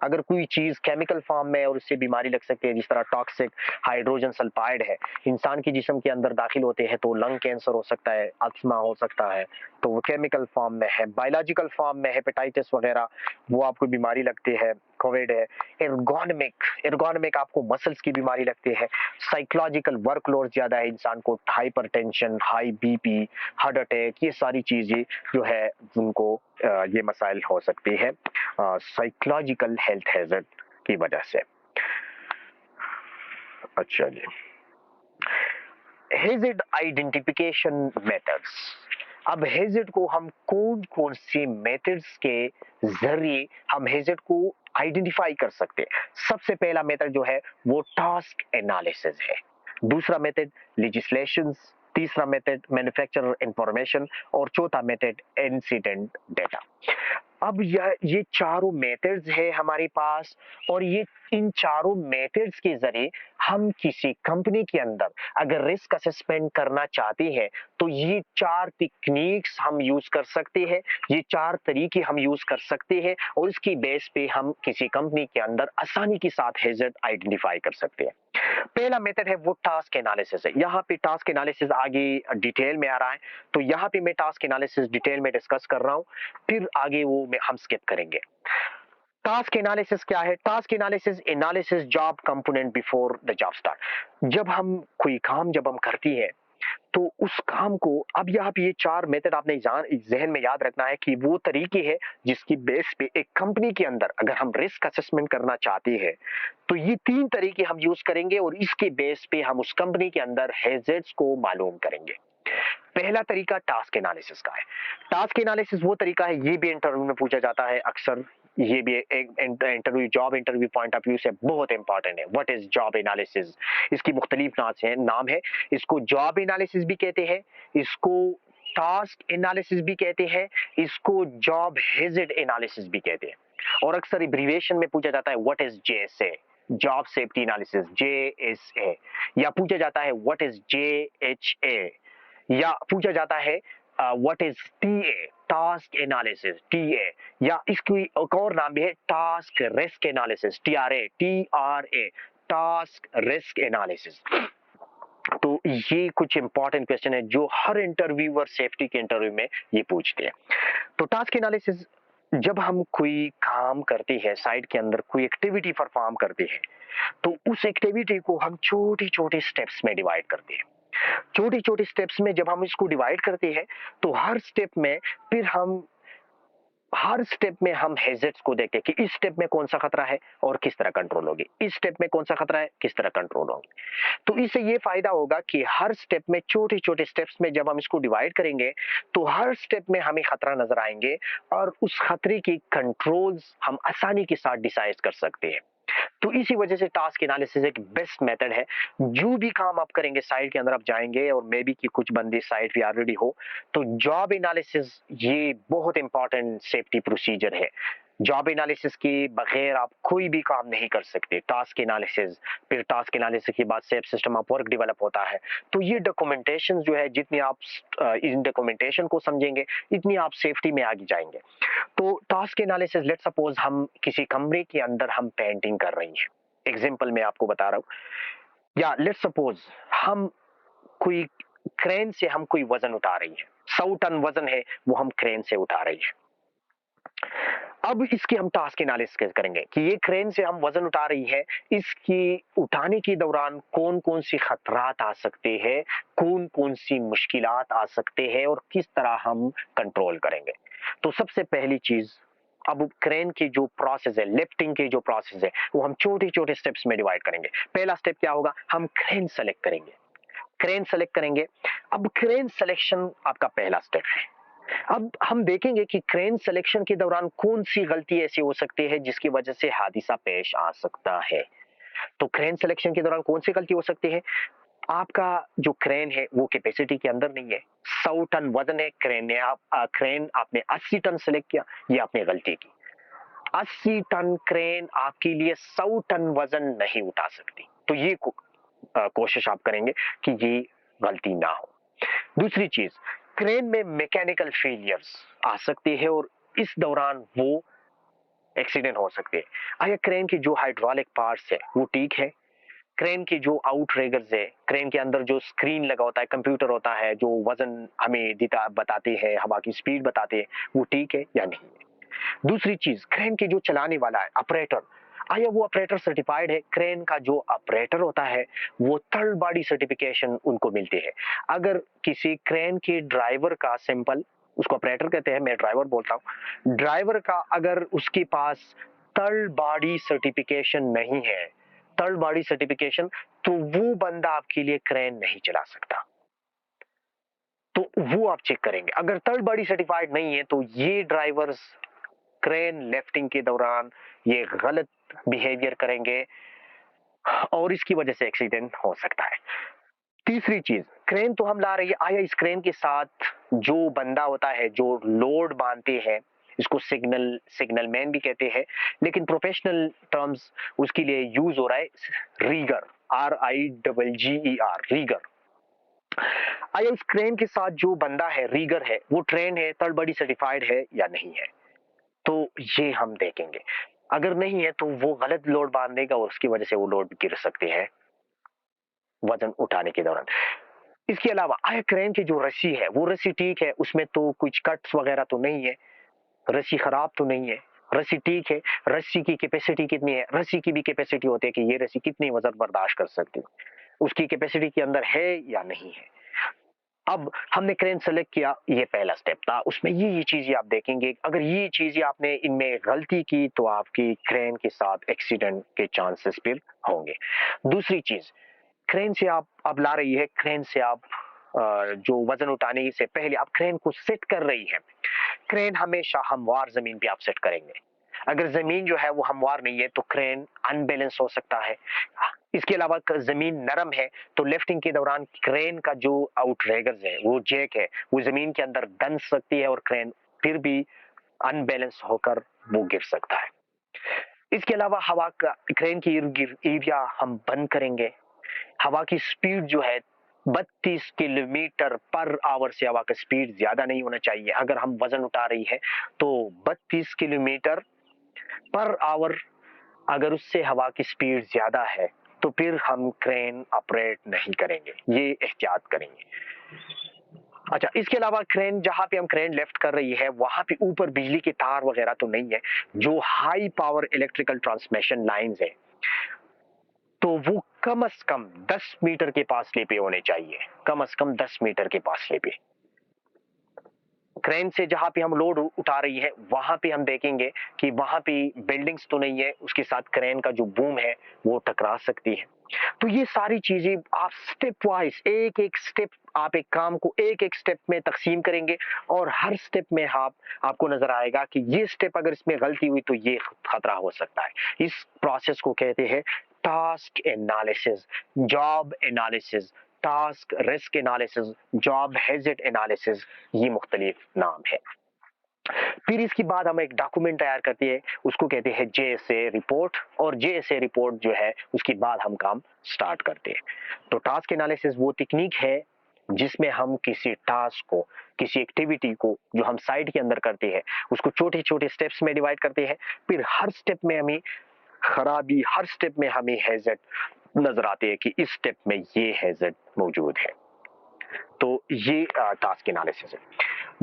अगर कोई चीज केमिकल फॉर्म में और उससे बीमारी लग सकती है, जिस तरह टॉक्सिक हाइड्रोजन सल्फाइड है, इंसान की जिस्म के अंदर दाखिल होते हैं तो लंग कैंसर हो सकता है, अस्थमा हो सकता है, तो वो केमिकल फॉर्म में है। बायोलॉजिकल फॉर्म में हेपेटाइटिस वगैरह, वो आपको बीमारी लगती है, कोविड है। एर्गोनमिक एर्गोनमिक आपको मसल्स की बीमारी लगती है। साइकोलॉजिकल वर्कलोड ज्यादा है इंसान को, hypertension, high BP, heart attack, ये सारी चीजें जो है उनको ये मसाइल हो सकती है साइकोलॉजिकल हेल्थ हैजर्ड की वजह से। अच्छा जी, हेजर्ड आइडेंटिफिकेशन मेथड्स। अब हेजर्ड को हम कौन कौन से मेथड्स के जरिए हम हेजर्ड को आइडेंटिफाई कर सकते हैं? सबसे पहला मेथड जो है वो टास्क एनालिसिस है। दूसरा मेथड लेजिस्लेशंस, तीसरा मेथड मैन्युफैक्चरर इंफॉर्मेशन और चौथा मेथड इंसिडेंट डेटा। अब ये चारों मेथड्स है हमारे पास, और ये इन चारों मेथड्स के जरिए हम किसी कंपनी के अंदर अगर रिस्क असेसमेंट करना चाहते हैं तो ये चार टेक्निक्स हम यूज कर सकते हैं, ये चार तरीके हम यूज कर सकते हैं, और इसकी बेस पे हम किसी कंपनी के अंदर आसानी के साथ हैजर्ड आइडेंटिफाई कर सकते हैं। पहला मेथड है वो टास्क एनालिसिस है। यहाँ पे टास्क एनालिसिस आगे डिटेल में आ रहा है, तो यहाँ पे मैं टास्क एनालिसिस डिटेल में डिस्कस कर रहा हूँ, फिर आगे वो हम स्किप करेंगे। टास्क एनालिसिस क्या है? Task analysis, analysis job component before the job start. जब हम कोई काम जब हम करती है तो उस काम को, अब यहाँ पे ये चार मेथड आपने जहन में याद रखना है कि वो तरीके हैं जिसकी बेस पे एक कंपनी के अंदर अगर हम रिस्क असेसमेंट करना चाहते हैं तो ये तीन तरीके हम यूज करेंगे, और इसके बेस पे हम उस कंपनी के अंदर हैजर्ड्स को मालूम करेंगे। पहला तरीका टास्क एनालिसिस का है। टास्क एनालिसिस वो तरीका है, ये भी इंटरव्यू में पूछा जाता है अक्सर, ये भी एक interview, job interview point of view से बहुत इंपॉर्टेंट है। What is job analysis? इसकी मुख्तलिफ नाम है। इसको जॉब एनालिसिस भी कहते हैं, इसको टास्क एनालिसिस भी कहते हैं, इसको जॉब हेजर्ड एनालिसिस भी कहते हैं, और अक्सर एब्रीविएशन में पूछा जाता है what is JSA, job safety analysis, JSA, या पूछा जाता है व्हाट इज जेएचए, या पूछा जाता है what is TA, task analysis, TA, या इसकी एक और नाम भी है task risk analysis, TRE, task risk analysis. तो ये कुछ इंपॉर्टेंट क्वेश्चन है जो हर इंटरव्यूअर सेफ्टी के इंटरव्यू में ये पूछते हैं। तो टास्क एनालिसिस, जब हम कोई काम करते हैं, साइट के अंदर कोई एक्टिविटी परफॉर्म करते हैं, तो उस एक्टिविटी को हम छोटे छोटे स्टेप्स में डिवाइड करते हैं। छोटी छोटी स्टेप्स में जब हम इसको डिवाइड करते हैं तो हर स्टेप में हम हैजर्ड्स को देखते हैं कि इस स्टेप में कौन सा खतरा है और किस तरह कंट्रोल होगी, इस स्टेप में कौन सा खतरा है, किस तरह कंट्रोल होगी। तो इससे ये फायदा होगा कि हर स्टेप में, छोटे छोटे स्टेप्स में जब हम इसको डिवाइड करेंगे तो हर स्टेप में हमें खतरा नजर आएंगे, और उस खतरे की कंट्रोल्स हम आसानी के साथ डिसाइड कर सकते हैं। तो इसी वजह से टास्क एनालिसिस एक बेस्ट मेथड है। जो भी काम आप करेंगे, साइट के अंदर आप जाएंगे, और मे बी कि कुछ बंदे साइट पे ऑलरेडी हो, तो जॉब एनालिसिस ये बहुत इंपॉर्टेंट सेफ्टी प्रोसीजर है। जॉब एनालिसिस के बगैर आप कोई भी काम नहीं कर सकते। टास्क एनालिसिस, फिर टास्क एनालिसिस के बाद safe system of work develop होता है। तो ये डॉक्यूमेंटेशन जो है, जितनी आप इन डॉक्यूमेंटेशन को समझेंगे इतनी आप सेफ्टी में आगे जाएंगे। तो टास्क एनालिसिस, लेट सपोज हम किसी कमरे के अंदर हम पेंटिंग कर रही हैं, एग्जांपल मैं आपको बता रहा हूँ, या लेट सपोज हम कोई क्रेन से हम कोई वजन उठा रही है, 100 टन वजन है वो हम क्रेन से उठा रही है। अब इसकी हम टास्क एनालिसिस करेंगे कि ये क्रेन से हम वजन उठा रही है, इसकी उठाने के दौरान कौन कौन सी खतरात आ सकते हैं, कौन कौन सी मुश्किलात आ सकते हैं, और किस तरह हम कंट्रोल करेंगे। तो सबसे पहली चीज, अब क्रेन की जो प्रोसेस है, लिफ्टिंग की जो प्रोसेस है, वो हम छोटे छोटे स्टेप्स में डिवाइड करेंगे। पहला स्टेप क्या होगा? हम क्रेन सेलेक्ट करेंगे, क्रेन सेलेक्ट करेंगे। अब क्रेन सिलेक्शन आपका पहला स्टेप है। अब हम देखेंगे कि क्रेन सिलेक्शन के दौरान कौन सी गलती ऐसी हो सकती है जिसकी वजह से हादसा पेश आ सकता है। तो क्रेन सिलेक्शन के दौरान कौन सी गलती हो सकती है? आपका जो क्रेन है वो कैपेसिटी के अंदर नहीं है, 100 टन वजन है क्रेन ने, क्रेन आपने 80 टन सेलेक्ट किया, ये आपने गलती की। 80 टन क्रेन आपके लिए 100 टन वजन नहीं उठा सकती, तो ये कोशिश आप करेंगे कि ये गलती ना हो। दूसरी चीज, क्रेन में मैकेनिकल फेलियर्स आ सकते हैं और इस दौरान वो एक्सीडेंट हो सकते हैं। अगर क्रेन की जो हाइड्रोलिक पार्ट्स है वो ठीक है, क्रेन की जो आउटरिगर्स है, क्रेन के अंदर जो स्क्रीन लगा होता है, कंप्यूटर होता है जो वजन हमें देता बताते हैं, हवा की स्पीड बताते हैं, वो ठीक है या नहीं है। दूसरी चीज, क्रेन के जो चलाने वाला है ऑपरेटर, आया वो ऑपरेटर सर्टिफाइड है। क्रेन का जो ऑपरेटर होता है वो थर्ड बॉडी सर्टिफिकेशन उनको मिलती है। अगर किसी क्रेन के ड्राइवर का सिंपल, उसको ऑपरेटर कहते हैं, मैं ड्राइवर बोलता हूँ, ड्राइवर का अगर उसके पास थर्ड बॉडी सर्टिफिकेशन नहीं है, थर्ड बॉडी सर्टिफिकेशन, तो वो बंदा आपके लिए क्रेन नहीं चला सकता। तो वो आप चेक करेंगे। अगर थर्ड बॉडी सर्टिफाइड नहीं है तो ये ड्राइवर्स क्रेन लिफ्टिंग के दौरान ये गलत बिहेवियर करेंगे और इसकी वजह से एक्सीडेंट हो सकता है। तीसरी चीज, क्रेन तो हम ला रही है, आया इस क्रेन के साथ जो बंदा होता है जो लोड बांधते हैं, इसको सिग्नल मैन भी कहते हैं, लेकिन प्रोफेशनल टर्म्स उसके लिए यूज हो रहा है रीगर, RIGGER, रीगर। आया इस क्रेन के साथ जो बंदा है रीगर है, वो ट्रेन है, थर्ड बॉडी सर्टिफाइड है या नहीं है, तो ये हम देखेंगे। अगर नहीं है तो वो गलत लोड बांध देगा और उसकी वजह से वो लोड गिर सकते हैं वजन उठाने के दौरान। इसके अलावा आया क्रेन की जो रस्सी है वो रस्सी ठीक है, उसमें तो कुछ कट्स वगैरह तो नहीं है, रस्सी खराब तो नहीं है, रस्सी ठीक है। रस्सी की कैपेसिटी कितनी है, रस्सी की भी कैपेसिटी होती है कि ये रस्सी कितनी वजन बर्दाश्त कर सकती है, उसकी कैपेसिटी के अंदर है या नहीं है। अब हमने क्रेन सेलेक्ट किया, ये पहला स्टेप था, उसमें ये चीजें आप देखेंगे। अगर ये चीजें आपने इनमें गलती की तो आपकी क्रेन के साथ एक्सीडेंट के चांसेस फिर होंगे। दूसरी चीज, क्रेन से आप अब ला रही है, क्रेन से आप जो वजन उठाने से पहले आप क्रेन को सेट कर रही है, क्रेन हमेशा हमवार जमीन पे आप सेट करेंगे। अगर जमीन जो है वो हमवार नहीं है तो क्रेन अनबैलेंस हो सकता है। इसके अलावा जमीन नरम है तो लिफ्टिंग के दौरान क्रेन का जो आउटरिगर्स है, वो जैक है, वो जमीन के अंदर दन सकती है और क्रेन फिर भी अनबैलेंस होकर वो गिर सकता है। इसके अलावा हवा का क्रेन की इर्द गिर्द एरिया हम बंद करेंगे। हवा की स्पीड जो है 32 किलोमीटर पर आवर से हवा का स्पीड ज्यादा नहीं होना चाहिए। अगर हम वजन उठा रही है तो 32 किलोमीटर पर आवर, अगर उससे हवा की स्पीड ज्यादा है तो फिर हम क्रेन ऑपरेट नहीं करेंगे, ये एहतियात करेंगे। अच्छा, इसके अलावा क्रेन जहां पे हम क्रेन लेफ्ट कर रही है वहां पे ऊपर बिजली के तार वगैरह तो नहीं है, जो high power electrical transmission lines है तो वो कम से कम 10 मीटर के फासले पे होने चाहिए, कम से कम 10 मीटर के फासले पे। क्रेन से जहां पे हम लोड उठा रही है वहां पे हम देखेंगे कि वहां पे बिल्डिंग्स तो नहीं है, उसके साथ क्रेन का जो बूम है वो टकरा सकती है। तो ये सारी चीजें आप स्टेप वाइज, एक एक स्टेप, आप एक काम को एक एक स्टेप में तकसीम करेंगे और हर स्टेप में आपको नजर आएगा कि ये स्टेप अगर इसमें गलती हुई तो ये खतरा हो सकता है। इस प्रोसेस को कहते हैं task analysis, job analysis, task risk analysis, job hazard analysis, ये मुख्तलिफ नाम है। फिर इसके बाद हम एक डॉक्यूमेंट तैयार करते हैं, उसको कहते हैं JSA रिपोर्ट, और JSA रिपोर्ट जो है उसके बाद हम काम स्टार्ट करते हैं। तो टास्क एनालिसिस वो टेक्निक है जिसमें हम किसी टास्क को, किसी एक्टिविटी को जो हम साइट के अंदर करते हैं उसको छोटे छोटे स्टेप्स में डिवाइड करते हैं। फिर हर स्टेप में हमें खराबी, हर स्टेप में हमें हैजर्ड नजर आते हैं कि इस स्टेप में ये हैजर्ड मौजूद है। तो ये टास्क एनालिसिस है।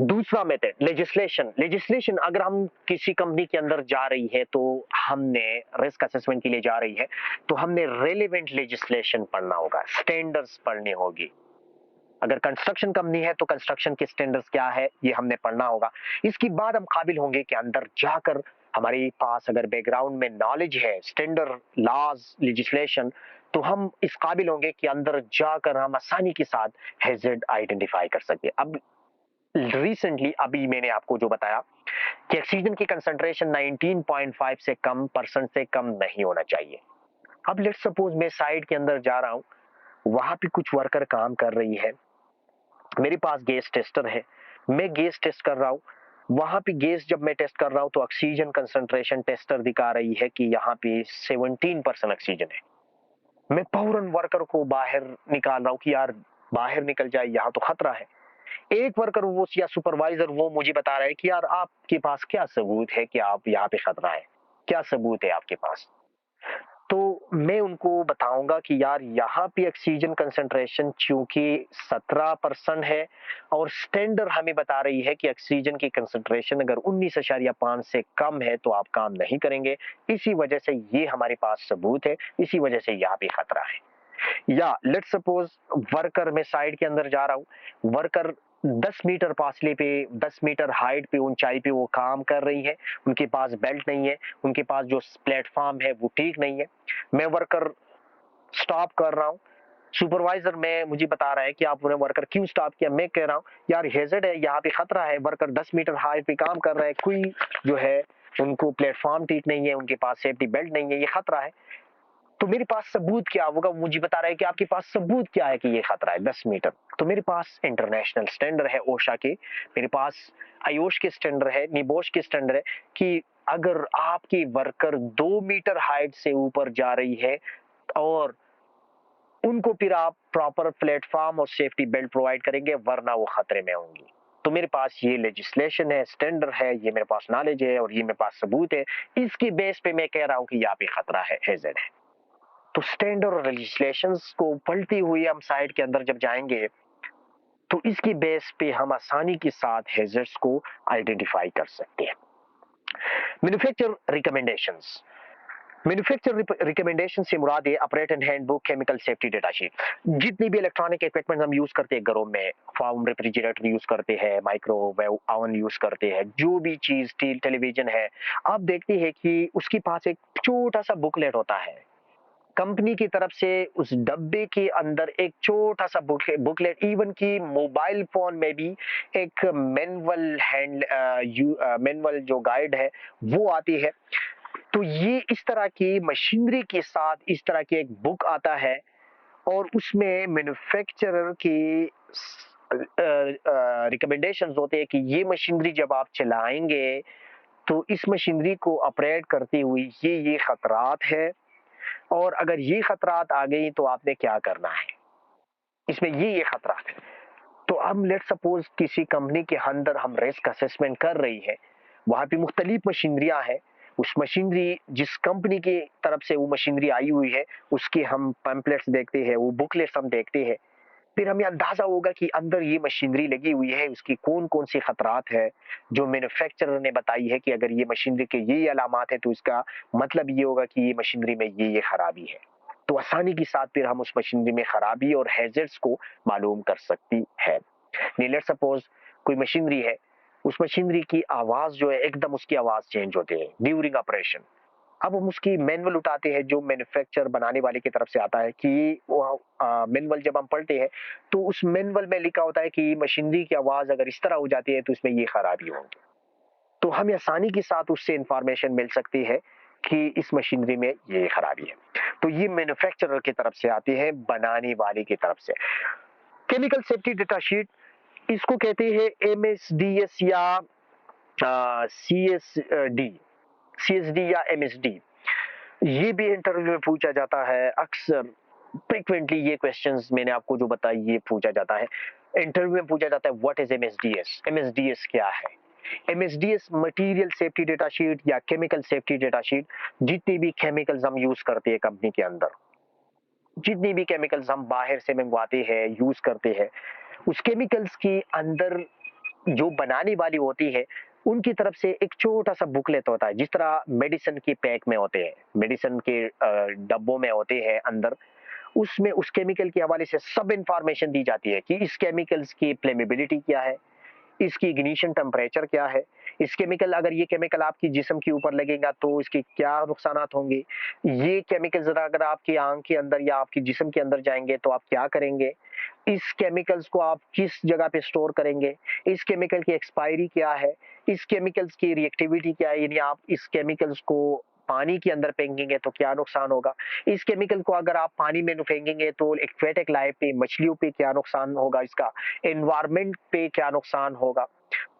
दूसरा मेथड लेजिस्लेशन। लेजिस्लेशन, अगर हम किसी कंपनी के अंदर जा रही है तो हमने रिस्क असेसमेंट के लिए जा रही है तो हमने रेलेवेंट लेजिस्लेशन पढ़ना होगा, स्टैंडर्ड्स पढ़नी होगी। अगर कंस्ट्रक्शन कंपनी है तो कंस्ट्रक्शन के स्टैंडर्ड्स क्या है ये हमने पढ़ना होगा। इसके बाद हम काबिल होंगे कि अंदर जाकर हमारे पास अगर बैकग्राउंड में नॉलेज है स्टैंडर्ड, लॉज, लेजिस्लेशन, तो हम इस काबिल होंगे कि अंदर जाकर हम आसानी के साथ हैजर्ड आइडेंटिफाई कर सकते हैं। अब रिसेंटली अभी मैंने आपको जो बताया कि ऑक्सीजन की कंसंट्रेशन 19.5 से कम नहीं होना चाहिए। अब लेट्स सपोज मैं साइड के अंदर जा रहा हूं वहां पे कुछ वर्कर काम कर रही है, मेरे पास गैस टेस्टर है, मैं गैस टेस्ट कर रहा हूँ। वहां पे गैस जब मैं टेस्ट कर रहा हूँ तो ऑक्सीजन कंसंट्रेशन टेस्टर दिखा रही है कि यहाँ पे 17% ऑक्सीजन है। मैं फौरन वर्कर को बाहर निकाल रहा हूँ कि यार बाहर निकल जाए, यहाँ तो खतरा है। एक वर्कर वो या सुपरवाइजर वो मुझे बता रहा है कि यार आपके पास क्या सबूत है कि आप यहाँ पे खतरा है, क्या सबूत है आपके पास? तो मैं उनको बताऊंगा कि यार यहाँ पे ऑक्सीजन कंसंट्रेशन चूंकि 17% है और स्टैंडर्ड हमें बता रही है कि ऑक्सीजन की कंसंट्रेशन अगर 19.5 से कम है तो आप काम नहीं करेंगे, इसी वजह से ये हमारे पास सबूत है, इसी वजह से यहाँ पे खतरा है। या लेट्स सपोज वर्कर मैं साइड के अंदर जा रहा हूँ, वर्कर 10 मीटर फासले पे, 10 मीटर हाइट पे, ऊंचाई पे वो काम कर रही है, उनके पास बेल्ट नहीं है, उनके पास जो प्लेटफॉर्म है वो ठीक नहीं है। मैं वर्कर स्टॉप कर रहा हूँ, सुपरवाइजर में मुझे बता रहा है कि आप उन्हें वर्कर क्यों स्टॉप किया? मैं कह रहा हूँ यार हेजर्ड है, यहाँ पे खतरा है, वर्कर 10 मीटर हाइट पे काम कर रहा है, कोई जो है उनको प्लेटफॉर्म ठीक नहीं है, उनके पास सेफ्टी बेल्ट नहीं है, ये खतरा है। तो मेरे पास सबूत क्या होगा? मुझे बता रहा है कि आपके पास सबूत क्या है कि ये खतरा है 10 मीटर? तो मेरे पास इंटरनेशनल स्टैंडर्ड है ओशा के, मेरे पास आयोश के स्टैंडर्ड है, निबोश के स्टैंडर्ड है कि अगर आपकी वर्कर 2 मीटर हाइट से ऊपर जा रही है और उनको फिर आप प्रॉपर प्लेटफॉर्म और सेफ्टी बेल्ट प्रोवाइड करेंगे, वरना वो खतरे में होंगी। तो मेरे पास ये लेजिस्लेशन है, स्टैंडर्ड है, ये मेरे पास नॉलेज है और ये मेरे पास सबूत है, इसकी बेस पे मैं कह रहा हूं कि यहाँ पे खतरा है, हेजर्ड है। तो स्टैंडर्ड और लेजिस्लेशंस को पढ़ते हुए हम साइट के अंदर जब जाएंगे तो इसकी बेस पे हम आसानी के साथ हैजर्ड्स को आइडेंटिफाई कर सकते हैं। मैन्युफैक्चर रिकमेंडेशंस, मैन्युफैक्चर रिकमेंडेशन से मुराद है operate and handbook, chemical safety data sheet. जितनी भी इलेक्ट्रॉनिक इक्विपमेंट हम यूज करते हैं घरों में, फार्म रेफ्रिजरेटर यूज करते हैं, माइक्रोवेव ओवन यूज करते हैं, जो भी चीज, टेलीविजन है, आप देखते हैं कि उसके पास एक छोटा सा बुकलेट होता है कंपनी की तरफ से। उस डब्बे के अंदर एक छोटा सा बुकलेट, इवन की मोबाइल फोन में भी एक मैनुअल जो गाइड है वो आती है। तो ये इस तरह की मशीनरी के साथ इस तरह की एक बुक आता है और उसमें मैन्युफैक्चरर की रिकमेंडेशंस होते हैं कि ये मशीनरी जब आप चलाएंगे तो इस मशीनरी को ऑपरेट करते हुए ये खतरात है और अगर ये खतरात आ गई तो आपने क्या करना है, इसमें ये खतरात है। तो हम लेट सपोज किसी कंपनी के अंदर हम रिस्क असेसमेंट कर रही है, वहां पे मुख्तलिफ मशीनरियां हैं, उस मशीनरी जिस कंपनी की तरफ से वो मशीनरी आई हुई है उसके हम पैम्पलेट्स देखते हैं, वो बुकलेट्स हम देखते हैं, फिर हमें अंदाजा होगा कि अंदर ये मशीनरी लगी हुई है, उसकी कौन कौन सी खतरात है जो मैन्युफैक्चरर ने बताई है कि अगर ये मशीनरी के ये अलामात है तो इसका मतलब ये होगा कि ये मशीनरी में ये खराबी है। तो आसानी के साथ फिर हम उस मशीनरी में खराबी और हैजर्ड्स को मालूम कर सकती है। लेट्स सपोज कोई मशीनरी है, उस मशीनरी की आवाज जो है एकदम उसकी आवाज चेंज होती है ड्यूरिंग ऑपरेशन। अब हम उसकी मैनुअल उठाते हैं जो मैन्युफैक्चर बनाने वाले की तरफ से आता है कि वो मैनुअल जब हम पढ़ते हैं तो उस मैनुअल में लिखा होता है कि मशीनरी की आवाज अगर इस तरह हो जाती है तो इसमें ये खराबी होगी। तो हमें आसानी के साथ उससे इंफॉर्मेशन मिल सकती है कि इस मशीनरी में ये खराबी है। तो ये मैन्युफैक्चरर की तरफ से आती है, बनाने वाले की तरफ से। केमिकल सेफ्टी डेटा शीट, इसको कहते हैं एमएसडीएस या सीएसडी, सीएसडी या एमएसडी। ये भी इंटरव्यू में पूछा जाता है अक्सर, फ्रिक्वेंटली ये क्वेश्चंस मैंने आपको जो बताई ये पूछा जाता है इंटरव्यू में, पूछा जाता है व्हाट इज एमएसडीएस, एमएसडीएस क्या है? MSDS material safety data sheet या केमिकल सेफ्टी डेटा शीट, जितनी भी केमिकल्स हम यूज करते हैं कंपनी के अंदर, जितनी भी केमिकल्स हम बाहर से मंगवाते हैं यूज करते हैं, उस केमिकल्स के अंदर जो बनाने वाली होती है उनकी तरफ से एक छोटा सा बुकलेट होता है, जिस तरह मेडिसिन के पैक में होते हैं, मेडिसिन के डब्बों में होते हैं अंदर, उसमें उस केमिकल के हवाले से सब इंफॉर्मेशन दी जाती है कि इस केमिकल्स की फ्लेमेबिलिटी क्या है, इसकी इग्निशन टेम्परेचर क्या है, इस केमिकल अगर ये केमिकल आपकी जिस्म के ऊपर लगेगा तो इसके क्या नुकसानात होंगे, ये केमिकल्स अगर आपकी आंख के अंदर या आपकी जिस्म के अंदर जाएंगे तो आप क्या करेंगे, इस केमिकल्स को आप किस जगह पे स्टोर करेंगे, इस केमिकल की एक्सपायरी क्या है, इस केमिकल्स की रिएक्टिविटी क्या है, यानी आप इस केमिकल्स को पानी के अंदर फेंकेंगे तो क्या नुकसान होगा, इस केमिकल को अगर आप पानी में फेंकेंगे तो एक्वेटिक लाइफ पे, मछलियों पे क्या नुकसान होगा, इसका एनवायरमेंट पे क्या नुकसान होगा।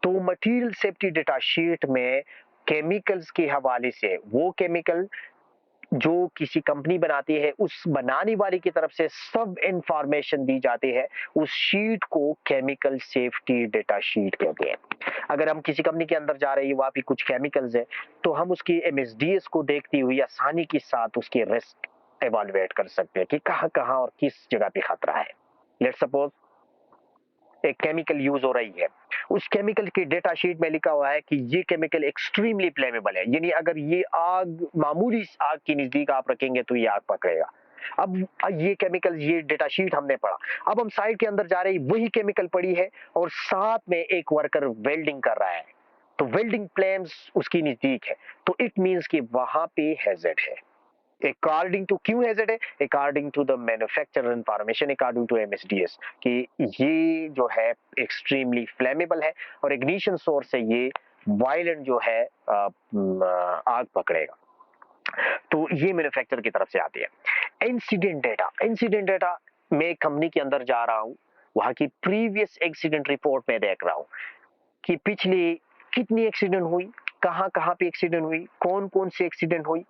तो मटेरियल सेफ्टी डेटा शीट में केमिकल्स के हवाले से, वो केमिकल जो किसी कंपनी बनाती है उस बनाने वाले की तरफ से सब इंफॉर्मेशन दी जाती है। उस शीट को केमिकल सेफ्टी डेटा शीट कहते हैं। अगर हम किसी कंपनी के अंदर जा रहे हैं, वहां पे कुछ केमिकल्स है, तो हम उसकी एमएसडीएस को देखती हुई आसानी के साथ उसकी रिस्क एवेलुएट कर सकते हैं कि कहां कहां और किस जगह पे खतरा है। लेट्स सपोज एक केमिकल यूज हो रही है, उस केमिकल की डेटा शीट में लिखा हुआ है कि ये केमिकल एक्सट्रीमली फ्लेमेबल है, यानी अगर ये आग, मामूली आग के नजदीक आप रखेंगे तो ये आग पकड़ेगा। अब ये केमिकल, ये डेटा शीट हमने पढ़ा, अब हम साइड के अंदर जा रहे हैं, वही केमिकल पड़ी है और साथ में एक वर्कर वेल्डिंग कर रहा है, तो वेल्डिंग फ्लेम्स उसकी नजदीक है, तो इट मींस कि वहां पे हैजर्ड है। अकॉर्डिंग टू क्यों हैजर्ड है, according to the manufacturer information, according to MSDS, कि ये जो है एक्सट्रीमली फ्लेमेबल है और इग्निशन सोर्स से ये वायलेंट जो है आग पकड़ेगा। तो ये मैन्युफैक्चरर की तरफ से आती है। इंसिडेंट डेटा, इंसिडेंट डेटा मैं कंपनी के अंदर जा रहा हूँ, वहां की प्रीवियस एक्सीडेंट रिपोर्ट में देख रहा हूँ कि पिछली कितनी एक्सीडेंट हुई, कहाँ कहाँ पे एक्सीडेंट हुई, कौन कौन सी एक्सीडेंट हुई।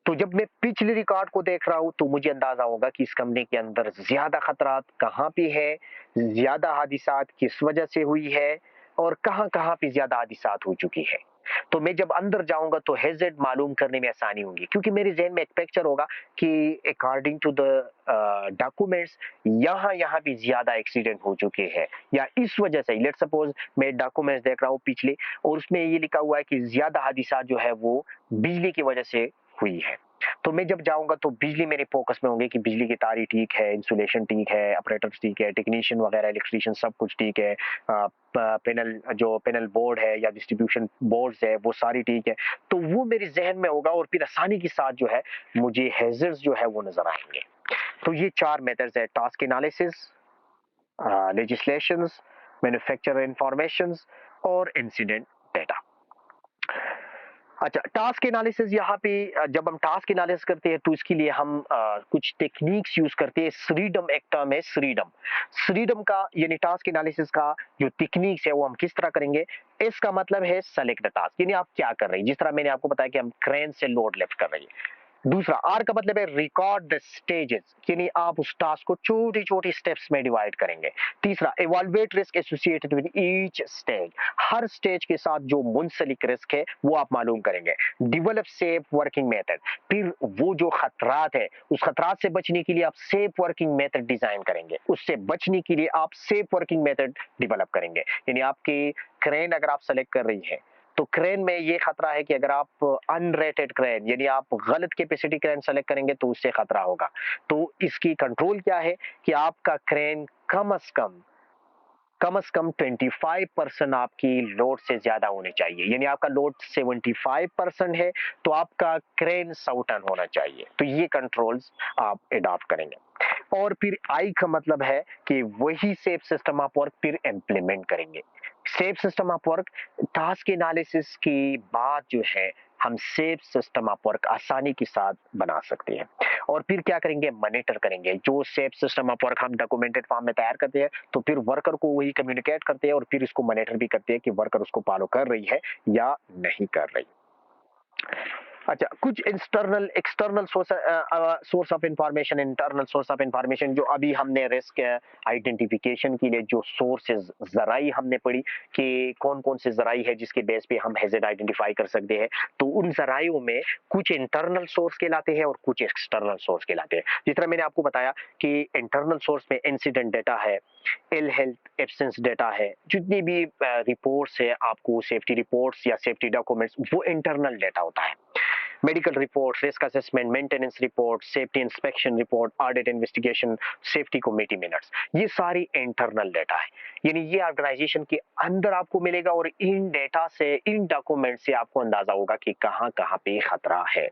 तो जब मैं पिछले रिकॉर्ड को देख रहा हूं तो मुझे अंदाजा होगा कि इस कंपनी के अंदर ज्यादा खतरात कहां पे है, ज्यादा हादिसात किस वजह से हुई है और कहां कहां पे ज्यादा हादिसात हो चुकी है। तो मैं जब अंदर जाऊंगा तो हैजर्ड मालूम करने में आसानी होगी, क्योंकि मेरे जहन में एक पिक्चर होगा कि अकॉर्डिंग टू द डॉक्यूमेंट्स यहाँ यहाँ भी ज्यादा एक्सीडेंट हो चुके हैं, या इस वजह से, लेट्स सपोज मैं डॉक्यूमेंट्स देख रहा हूँ पिछले, और उसमें ये लिखा हुआ है कि ज्यादा हादिसा जो है वो बिजली की वजह से हुई है। तो मैं जब जाऊंगा तो बिजली मेरे फोकस में होंगे कि बिजली की तारी ठीक है, इंसुलेशन ठीक है, ऑपरेटर्स ठीक है, टेक्नीशियन वगैरह इलेक्ट्रीशियन सब कुछ ठीक है, पैनल, जो पैनल बोर्ड है या डिस्ट्रीब्यूशन बोर्ड्स है वो सारी ठीक है। तो वो मेरे जहन में होगा और फिर आसानी के साथ जो है मुझे हैजर्ड्स जो है वो नजर आएंगे। तो ये चार मेथड्स है: task analysis, legislations, manufacturer informations और इंसिडेंट डेटा। अच्छा, टास्क एनालिसिस, यहाँ पे जब हम टास्क एनालिसिस करते हैं तो इसके लिए हम कुछ टेक्निक्स यूज करते हैं। श्रीडम एक टर्म है, श्रीडम। श्रीडम का यानी टास्क एनालिसिस का जो टेक्निक्स है वो हम किस तरह करेंगे। इसका मतलब है सेलेक्ट द टास्क, यानी आप क्या कर रहे हैं, जिस तरह मैंने आपको बताया कि हम क्रेन से लोड लिफ्ट कर रहे हैं। दूसरा आर का मतलब है रिकॉर्ड द स्टेजेस, यानी आप उस टास्क को छोटी छोटी स्टेप्स में डिवाइड करेंगे। तीसरा evaluate risk associated with each stage, her stage के साथ जो मुंसलिक रिस्क है वो आप मालूम करेंगे। डेवलप सेफ वर्किंग मेथड, फिर वो जो खतरात है उस खतरात से बचने के लिए आप सेफ वर्किंग मेथड डिजाइन करेंगे, उससे बचने के लिए आप सेफ वर्किंग मेथड डेवलप करेंगे। यानी आपकी क्रेन अगर आप सेलेक्ट कर रही है तो क्रेन में ये खतरा है कि अगर आप अनरेटेड क्रेन, यानी आप गलत कैपेसिटी क्रेन सेलेक्ट करेंगे तो उससे खतरा होगा। तो इसकी कंट्रोल क्या है कि आपका क्रेन कम से कम 25% आपकी लोड से ज्यादा होनी चाहिए। यानी आपका लोड 75% है तो आपका क्रेन 100 टन होना चाहिए। तो ये कंट्रोल्स आप अडॉप्ट करेंगे। और फिर आई का मतलब है कि वही सेफ सिस्टम ऑफ वर्क फिर इंप्लीमेंट करेंगे। Safe system of work, task analysis की बात जो है, हम सेफ सिस्टम ऑफ वर्क आसानी के साथ बना सकते हैं। और फिर क्या करेंगे, मॉनिटर करेंगे। जो सेफ सिस्टम ऑफ वर्क हम डॉक्यूमेंटेड फॉर्म में तैयार करते हैं तो फिर वर्कर को वही कम्युनिकेट करते हैं और फिर इसको मॉनिटर भी करते हैं कि वर्कर उसको फॉलो कर रही है या नहीं कर रही। अच्छा, कुछ external external source of information, internal source of information, जो अभी हमने रिस्क आइडेंटिफिकेशन के लिए जो सोर्सेज जराई हमने पढ़ी कि कौन कौन से जराई है जिसके बेस पे हम हैजर्ड आइडेंटिफाई कर सकते हैं। तो उन जराइयों में कुछ इंटरनल सोर्स कहलाते हैं और कुछ एक्सटर्नल सोर्स कहलाते हैं। जिस तरह मैंने आपको बताया कि इंटरनल सोर्स में इंसिडेंट डेटा है, इल हेल्थ एब्सेंस डेटा है, जितनी भी रिपोर्ट्स है आपको, सेफ्टी रिपोर्ट्स या सेफ्टी डॉक्यूमेंट्स, वो इंटरनल डेटा होता है। Medical report, risk assessment, maintenance report, safety inspection report, audit investigation, safety committee minutes, ये सारी इंटरनल डेटा है। यानी ये ऑर्गेनाइजेशन के अंदर आपको मिलेगा और इन डेटा से, इन डॉक्यूमेंट से आपको अंदाजा होगा कि कहां कहां पे खतरा है।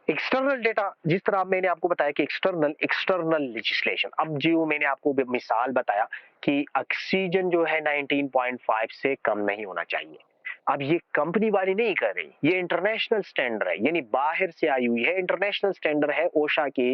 एक्सटर्नल डेटा, जिस तरह मैंने आपको बताया कि एक्सटर्नल एक्सटर्नल लेजिस्लेशन, अब जो मैंने आपको मिसाल बताया कि ऑक्सीजन जो है 19.5 से कम नहीं होना चाहिए, अब ये कंपनी वाली नहीं कर रही, ये इंटरनेशनल स्टैंडर्ड है, यानी बाहर से आई हुई है, इंटरनेशनल स्टैंडर्ड है ओशा की,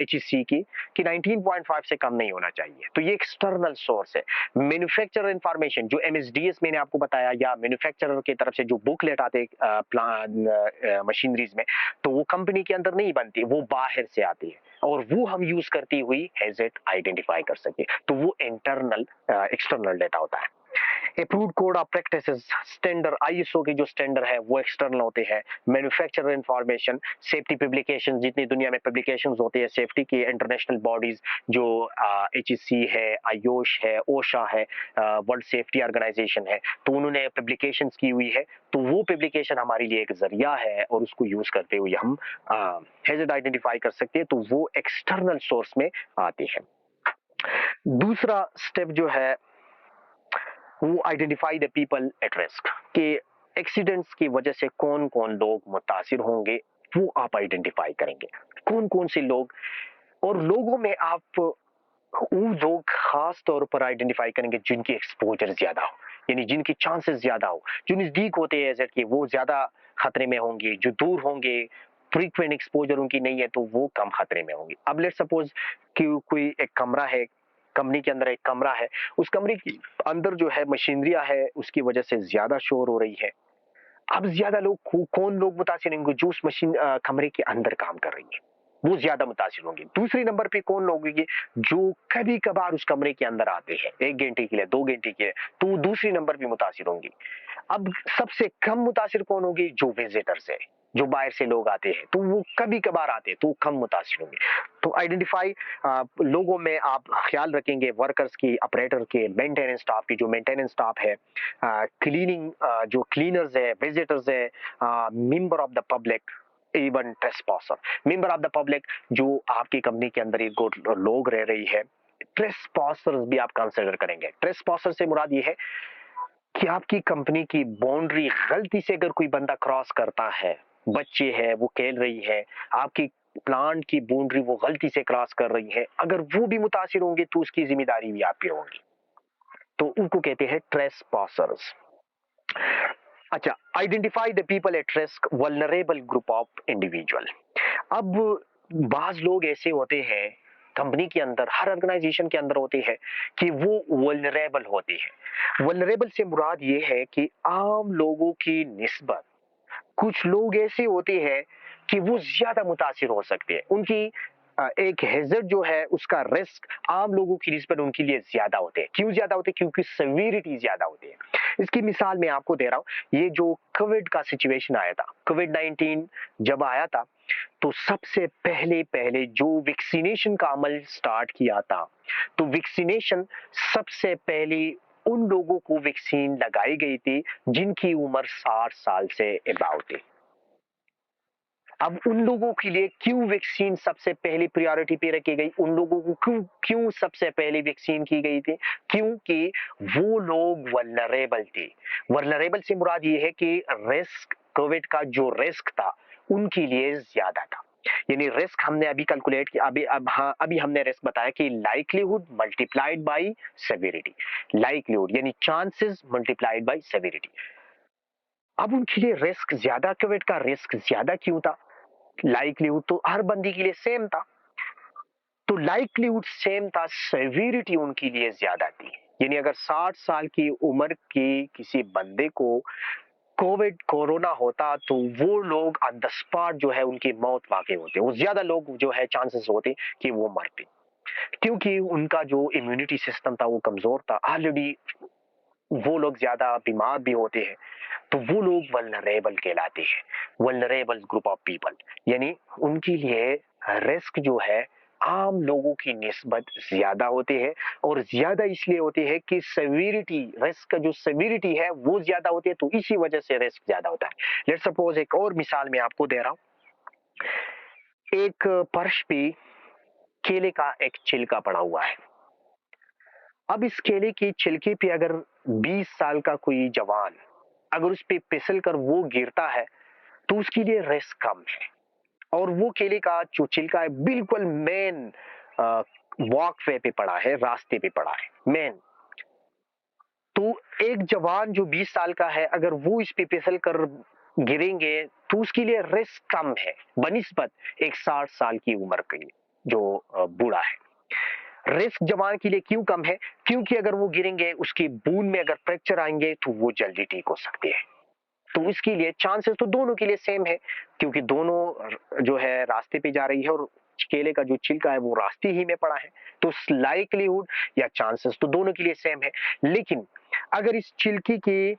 एचईसी की, कि 19.5 से कम नहीं होना चाहिए। तो ये एक्सटर्नल सोर्स है। मैन्युफैक्चरर इंफॉर्मेशन जो एमएसडीएस मैंने आपको बताया, या मैन्युफैक्चरर की तरफ से जो बुकलेट आते प्लान मशीनरीज में, तो वो कंपनी के अंदर नहीं बनती, वो बाहर से आती है, और वो हम यूज करती हुई हैजर्ड आइडेंटिफाई कर सके, तो वो इंटरनल एक्सटर्नल डेटा होता है। Approved code of practices standard, ISO के जो स्टैंडर्ड है वो एक्सटर्नल होते हैं। मैन्युफैक्चरर इंफॉर्मेशन, सेफ्टी पब्लिकेशन, जितनी दुनिया में पब्लिकेशंस होते हैं सेफ्टी की, इंटरनेशनल बॉडीज जो एचईसी है, आयोश है, ओशा है, वर्ल्ड सेफ्टी ऑर्गेनाइजेशन है, तो उन्होंने पब्लिकेशंस की हुई है, तो वो पब्लिकेशन हमारे लिए एक जरिया है, और उसको यूज करते हुए हम हैजर्ड आइडेंटिफाई कर सकते हैं, तो वो एक्सटर्नल सोर्स में आते हैं। दूसरा स्टेप जो है वो identify the people at risk, के एक्सीडेंट्स की वजह से कौन कौन लोग मुतासिर होंगे, वो आप आइडेंटिफाई करेंगे, कौन कौन से लोग, और लोगों में आप वो लोग खास तौर पर आइडेंटिफाई करेंगे जिनकी एक्सपोजर ज्यादा हो, यानी जिनकी चांसेस ज्यादा हो, जो नजदीक होते हैं एजेड के वो ज्यादा खतरे में होंगे, जो दूर होंगे फ्रीक्वेंट एक्सपोजर उनकी नहीं है, तो वो कम खतरे में होंगे। अब लेट सपोज कि कोई एक कमरा है, कंपनी के अंदर एक कमरा है, उस कमरे के अंदर जो है मशीनरियां है, उसकी वजह से ज्यादा शोर हो रही है। अब ज्यादा लोग कौन लोग मुतासिर होंगे, जो उस मशीन कमरे के अंदर काम कर रही है, वो ज्यादा मुतासिर होंगे। दूसरी नंबर पे कौन लोग होंगे, जो कभी कभार उस कमरे के अंदर आते हैं 1 घंटे के लिए, 2 घंटे के लिए, तो वो दूसरी नंबर पे मुतासिर होंगी। अब सबसे कम मुतासिर कौन होगी, जो विजिटर्स है, जो बाहर से लोग आते हैं, तो वो कभी कभार आते हैं, तो वो कम मुतासिर होंगे। तो आइडेंटिफाई लोगों में आप ख्याल रखेंगे वर्कर्स की, ऑपरेटर के, मेंटेनेंस स्टाफ की, जो मेंटेनेंस स्टाफ है, क्लीनिंग जो क्लीनर्स है, विजिटर्स है, member of the public, even trespasser, member of the public जो आपकी कंपनी के अंदर एक लोग रह रही है, ट्रेसपॉसर्स भी आप कंसिडर करेंगे। ट्रेसपॉसर से मुराद ये है कि आपकी कंपनी की बाउंड्री गलती से अगर कोई बंदा क्रॉस करता है, बच्चे है वो खेल रही है, आपकी प्लांट की बाउंड्री वो गलती से क्रॉस कर रही है, अगर वो भी मुतासिर होंगे तो उसकी जिम्मेदारी भी आप पे होगी, तो उनको कहते हैं ट्रेसपॉसर्स। अच्छा, identify the people at risk, vulnerable group of individual. अब बाज लोग ऐसे होते हैं कंपनी के अंदर, हर ऑर्गेनाइजेशन के अंदर होते हैं, कि वो वल्नरेबल होते हैं। वल्नरेबल से मुराद ये है कि आम लोगों की निस्बत कुछ लोग ऐसे होते हैं कि वो ज्यादा मुतासिर हो सकते हैं, उनकी एक हैजर्ड जो है उसका रिस्क आम लोगों की निस्बत उनके लिए ज्यादा होते हैं। क्यों ज्यादा होते हैं, क्योंकि सेवेरिटी ज्यादा होती है। इसकी मिसाल मैं आपको दे रहा हूँ, ये जो कोविड का सिचुएशन आया था, कोविड-19 जब आया था, तो सबसे पहले पहले जो वैक्सीनेशन का अमल स्टार्ट किया था, तो वैक्सीनेशन सबसे पहले उन लोगों को वैक्सीन लगाई गई थी जिनकी उम्र 60 साल से अबाव थी। अब उन लोगों के लिए क्यों वैक्सीन सबसे पहले प्रायोरिटी पे रखी गई, उन लोगों को क्यों क्यों सबसे पहले वैक्सीन की गई थी, क्योंकि वो लोग वल्नरेबल थे। वल्नरेबल से मुराद ये है कि रिस्क, कोविड का जो रिस्क था उनके लिए ज्यादा था। यानी रिस्क हमने अभी कैलकुलेट किया, अभी हमने रिस्क बताया कि likelihood multiplied by severity, likelihood यानी चांसेस मल्टीप्लाइड बाई सेवेरिटी। अब उनके लिए रिस्क ज्यादा, कोविड का रिस्क ज्यादा क्यों था, लाइक्लीहुड तो हर बंदी के लिए सेम था, तो लाइक्लीहुड सेम था, सेविरिटी उनके लिए ज्यादा थी। यानी अगर 60 साल की उम्र के किसी बंदे को कोविड कोरोना होता, तो वो लोग ऑन द स्पॉट जो है उनकी मौत वाकई होती, वो ज्यादा लोग जो है चांसेस होते कि वो मरते, क्योंकि उनका जो इम्यूनिटी सिस्टम था वो कमजोर था ऑलरेडी, वो लोग ज्यादा बीमार भी होते हैं, तो वो लोग वल्नरेबल कहलाते हैं, वल्नरेबल ग्रुप ऑफ पीपल। यानी उनके लिए रिस्क जो है आम लोगों की निस्बत ज्यादा होते हैं, और ज्यादा इसलिए होते हैं कि सेविरिटी, रिस्क का जो सेविरिटी है वो ज्यादा होती है, तो इसी वजह से रिस्क ज्यादा होता है। लेट सपोज एक और मिसाल मैं आपको दे रहा हूं, एक फर्श पे केले का एक छिलका पड़ा हुआ है। अब इस केले के छिलके पे अगर 20 साल का कोई जवान अगर उस पे फिसल कर वो गिरता है, तो उसके लिए रिस्क कम है, और वो केले का जो छिलका है बिल्कुल मेन वॉक वे पे पड़ा है, रास्ते पे पड़ा है मेन, तो एक जवान जो 20 साल का है, अगर वो इस पे फिसल कर गिरेंगे तो उसके लिए रिस्क कम है बनिस्बत एक 60 साल की उम्र के लिए जो बूढ़ा है। रिस्क जवान के लिए क्यों कम है? क्योंकि अगर वो गिरेंगे, उसकी बून में अगर फ्रैक्चर आएंगे तो वो जल्दी ठीक हो सकते हैं। तो इसके लिए चांसेस तो दोनों के लिए सेम है, क्योंकि दोनों जो है रास्ते पे जा रही है और केले का जो छिलका है वो रास्ते ही में पड़ा है। तो लाइकलीहुड या चांसेस तो दोनों के लिए सेम है। लेकिन अगर इस छिलके के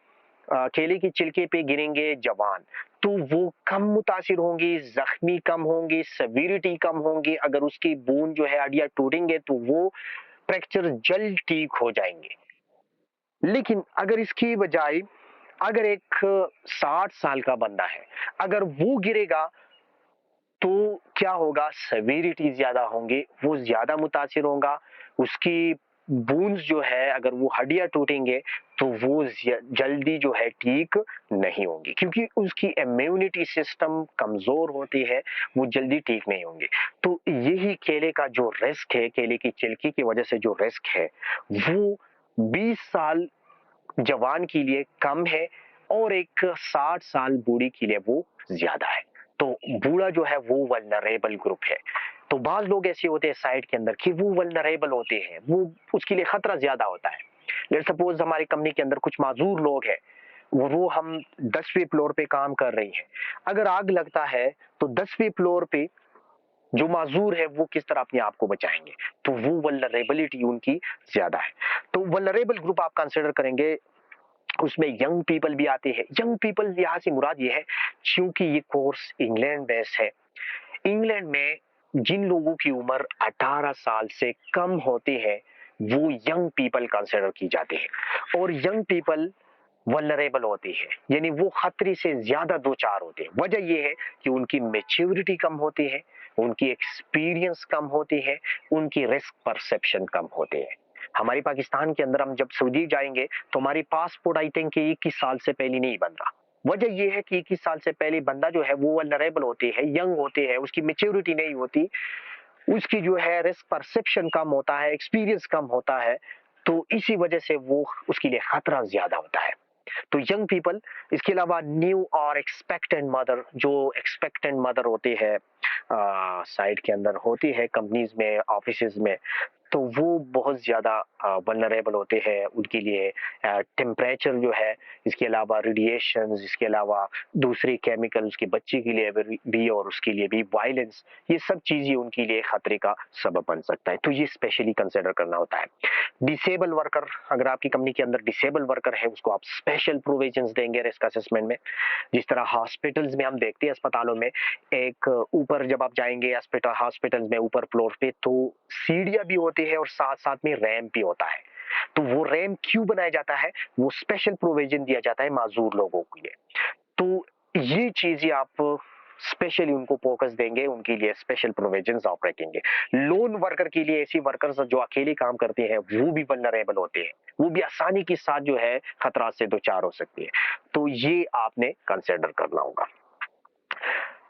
केले के छिलके पे गिरेंगे जवान, तो वो कम मुतासिर होंगी, जख्मी कम होंगी, सेविरिटी कम होंगी। अगर उसकी बून जो है हड्डियां टूटेंगे तो वो फ्रैक्चर जल्द ठीक हो जाएंगे। लेकिन अगर इसकी बजाय अगर एक 60 साल का बंदा है, अगर वो गिरेगा तो क्या होगा? सेवेरिटी ज्यादा होंगे, वो ज्यादा मुतासिर होगा। उसकी बून्स जो है, अगर वो हड्डियां टूटेंगे तो वो जल्दी जो है ठीक नहीं होंगी, क्योंकि उसकी इम्यूनिटी सिस्टम कमजोर होती है, वो जल्दी ठीक नहीं होंगे। तो यही केले का जो रिस्क है, केले की छिलकी की वजह से जो रिस्क है, वो 20 साल जवान के लिए कम है और एक 60 साल बूढ़ी के लिए वो ज्यादा है। तो बूढ़ा जो है वो वल्नरेबल ग्रुप है। तो बाज लोग ऐसे होते हैं साइट के अंदर कि वो वल्नरेबल होते हैं, वो उसके लिए खतरा ज्यादा होता है। लेट्स सपोज हमारी कंपनी के अंदर कुछ माजूर लोग हैं, वो हम 10वीं फ्लोर पे काम कर रही हैं। अगर आग लगता है तो 10वीं फ्लोर पे जो माजूर है वो किस तरह अपने आप को बचाएंगे? तो वो वल्नरेबिलिटी उनकी ज्यादा है। तो वल्नरेबल ग्रुप आप कंसिडर करेंगे, उसमें यंग पीपल भी आते हैं। यंग पीपल यहाँ से मुराद ये है, क्योंकि ये कोर्स इंग्लैंड बेस्ड है। इंग्लैंड में जिन लोगों की उम्र 18 साल से कम होती है वो यंग पीपल कंसिडर की जाते हैं। और यंग पीपल वल्नरेबल होती है, यानी वो खतरे से ज्यादा दो चार होते हैं। वजह यह है कि उनकी मेच्योरिटी कम होती है, उनकी एक्सपीरियंस कम होती है, उनकी रिस्क परसेप्शन कम होते हैं। हमारे पाकिस्तान के अंदर हम जब सऊदी जाएंगे तो हमारी पासपोर्ट आई थिंक 21 साल से पहले नहीं बन रहा। वजह यह है कि 21 साल से पहले बंदा जो है वो वल्नरेबल होते हैं, यंग होते हैं, उसकी मेच्योरिटी नहीं होती, उसकी जो है रिस्क परसेप्शन कम होता है, एक्सपीरियंस कम होता है। तो इसी वजह से वो उसके लिए खतरा ज्यादा होता है। तो यंग पीपल, इसके अलावा न्यू और एक्सपेक्टेंट मदर, जो एक्सपेक्टेंट मदर होती है साइट के अंदर होती है, कंपनीज में, ऑफिसेज में, तो वो बहुत ज्यादा वल्नरेबल होते हैं। उनके लिए टेम्परेचर जो है, इसके अलावा रेडिएशन, इसके अलावा दूसरे केमिकल उसके बच्चे के लिए भी और उसके लिए भी वायलेंस, ये सब चीजें उनके लिए खतरे का सबब बन सकता है। तो ये स्पेशली कंसिडर करना होता है। डिसेबल वर्कर, अगर आपकी कंपनी के अंदर डिसेबल वर्कर है, उसको आप स्पेशल प्रोविजंस देंगे रिस्क असेसमेंट में। जिस तरह हॉस्पिटल्स में हम देखते हैं, अस्पतालों में एक ऊपर जब आप जाएंगे हॉस्पिटल्स में ऊपर फ्लोर पे, तो सीढ़ियां भी होती है और साथ साथ में रैंप भी होता है। तो वो रैंप क्यों बनाया जाता है? वो स्पेशल प्रोविजन दिया जाता है माजूर लोगों के लिए। तो ये चीजें आप स्पेशली उनको फोकस देंगे, उनके लिए स्पेशल प्रोविजंस आप रखेंगे। लोन वर्कर के लिए, ऐसी वर्कर्स जो अकेले काम करते हैं वो भी वल्नरेबल होते हैं, वो भी आसानी के साथ जो है खतरा से दो चार हो सकती है। तो ये आपने कंसिडर करना होगा।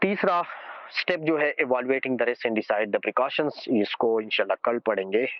तीसरा स्टेप जो है, evaluating the risk and decide the precautions, इसको इंशाल्लाह कल पढ़ेंगे।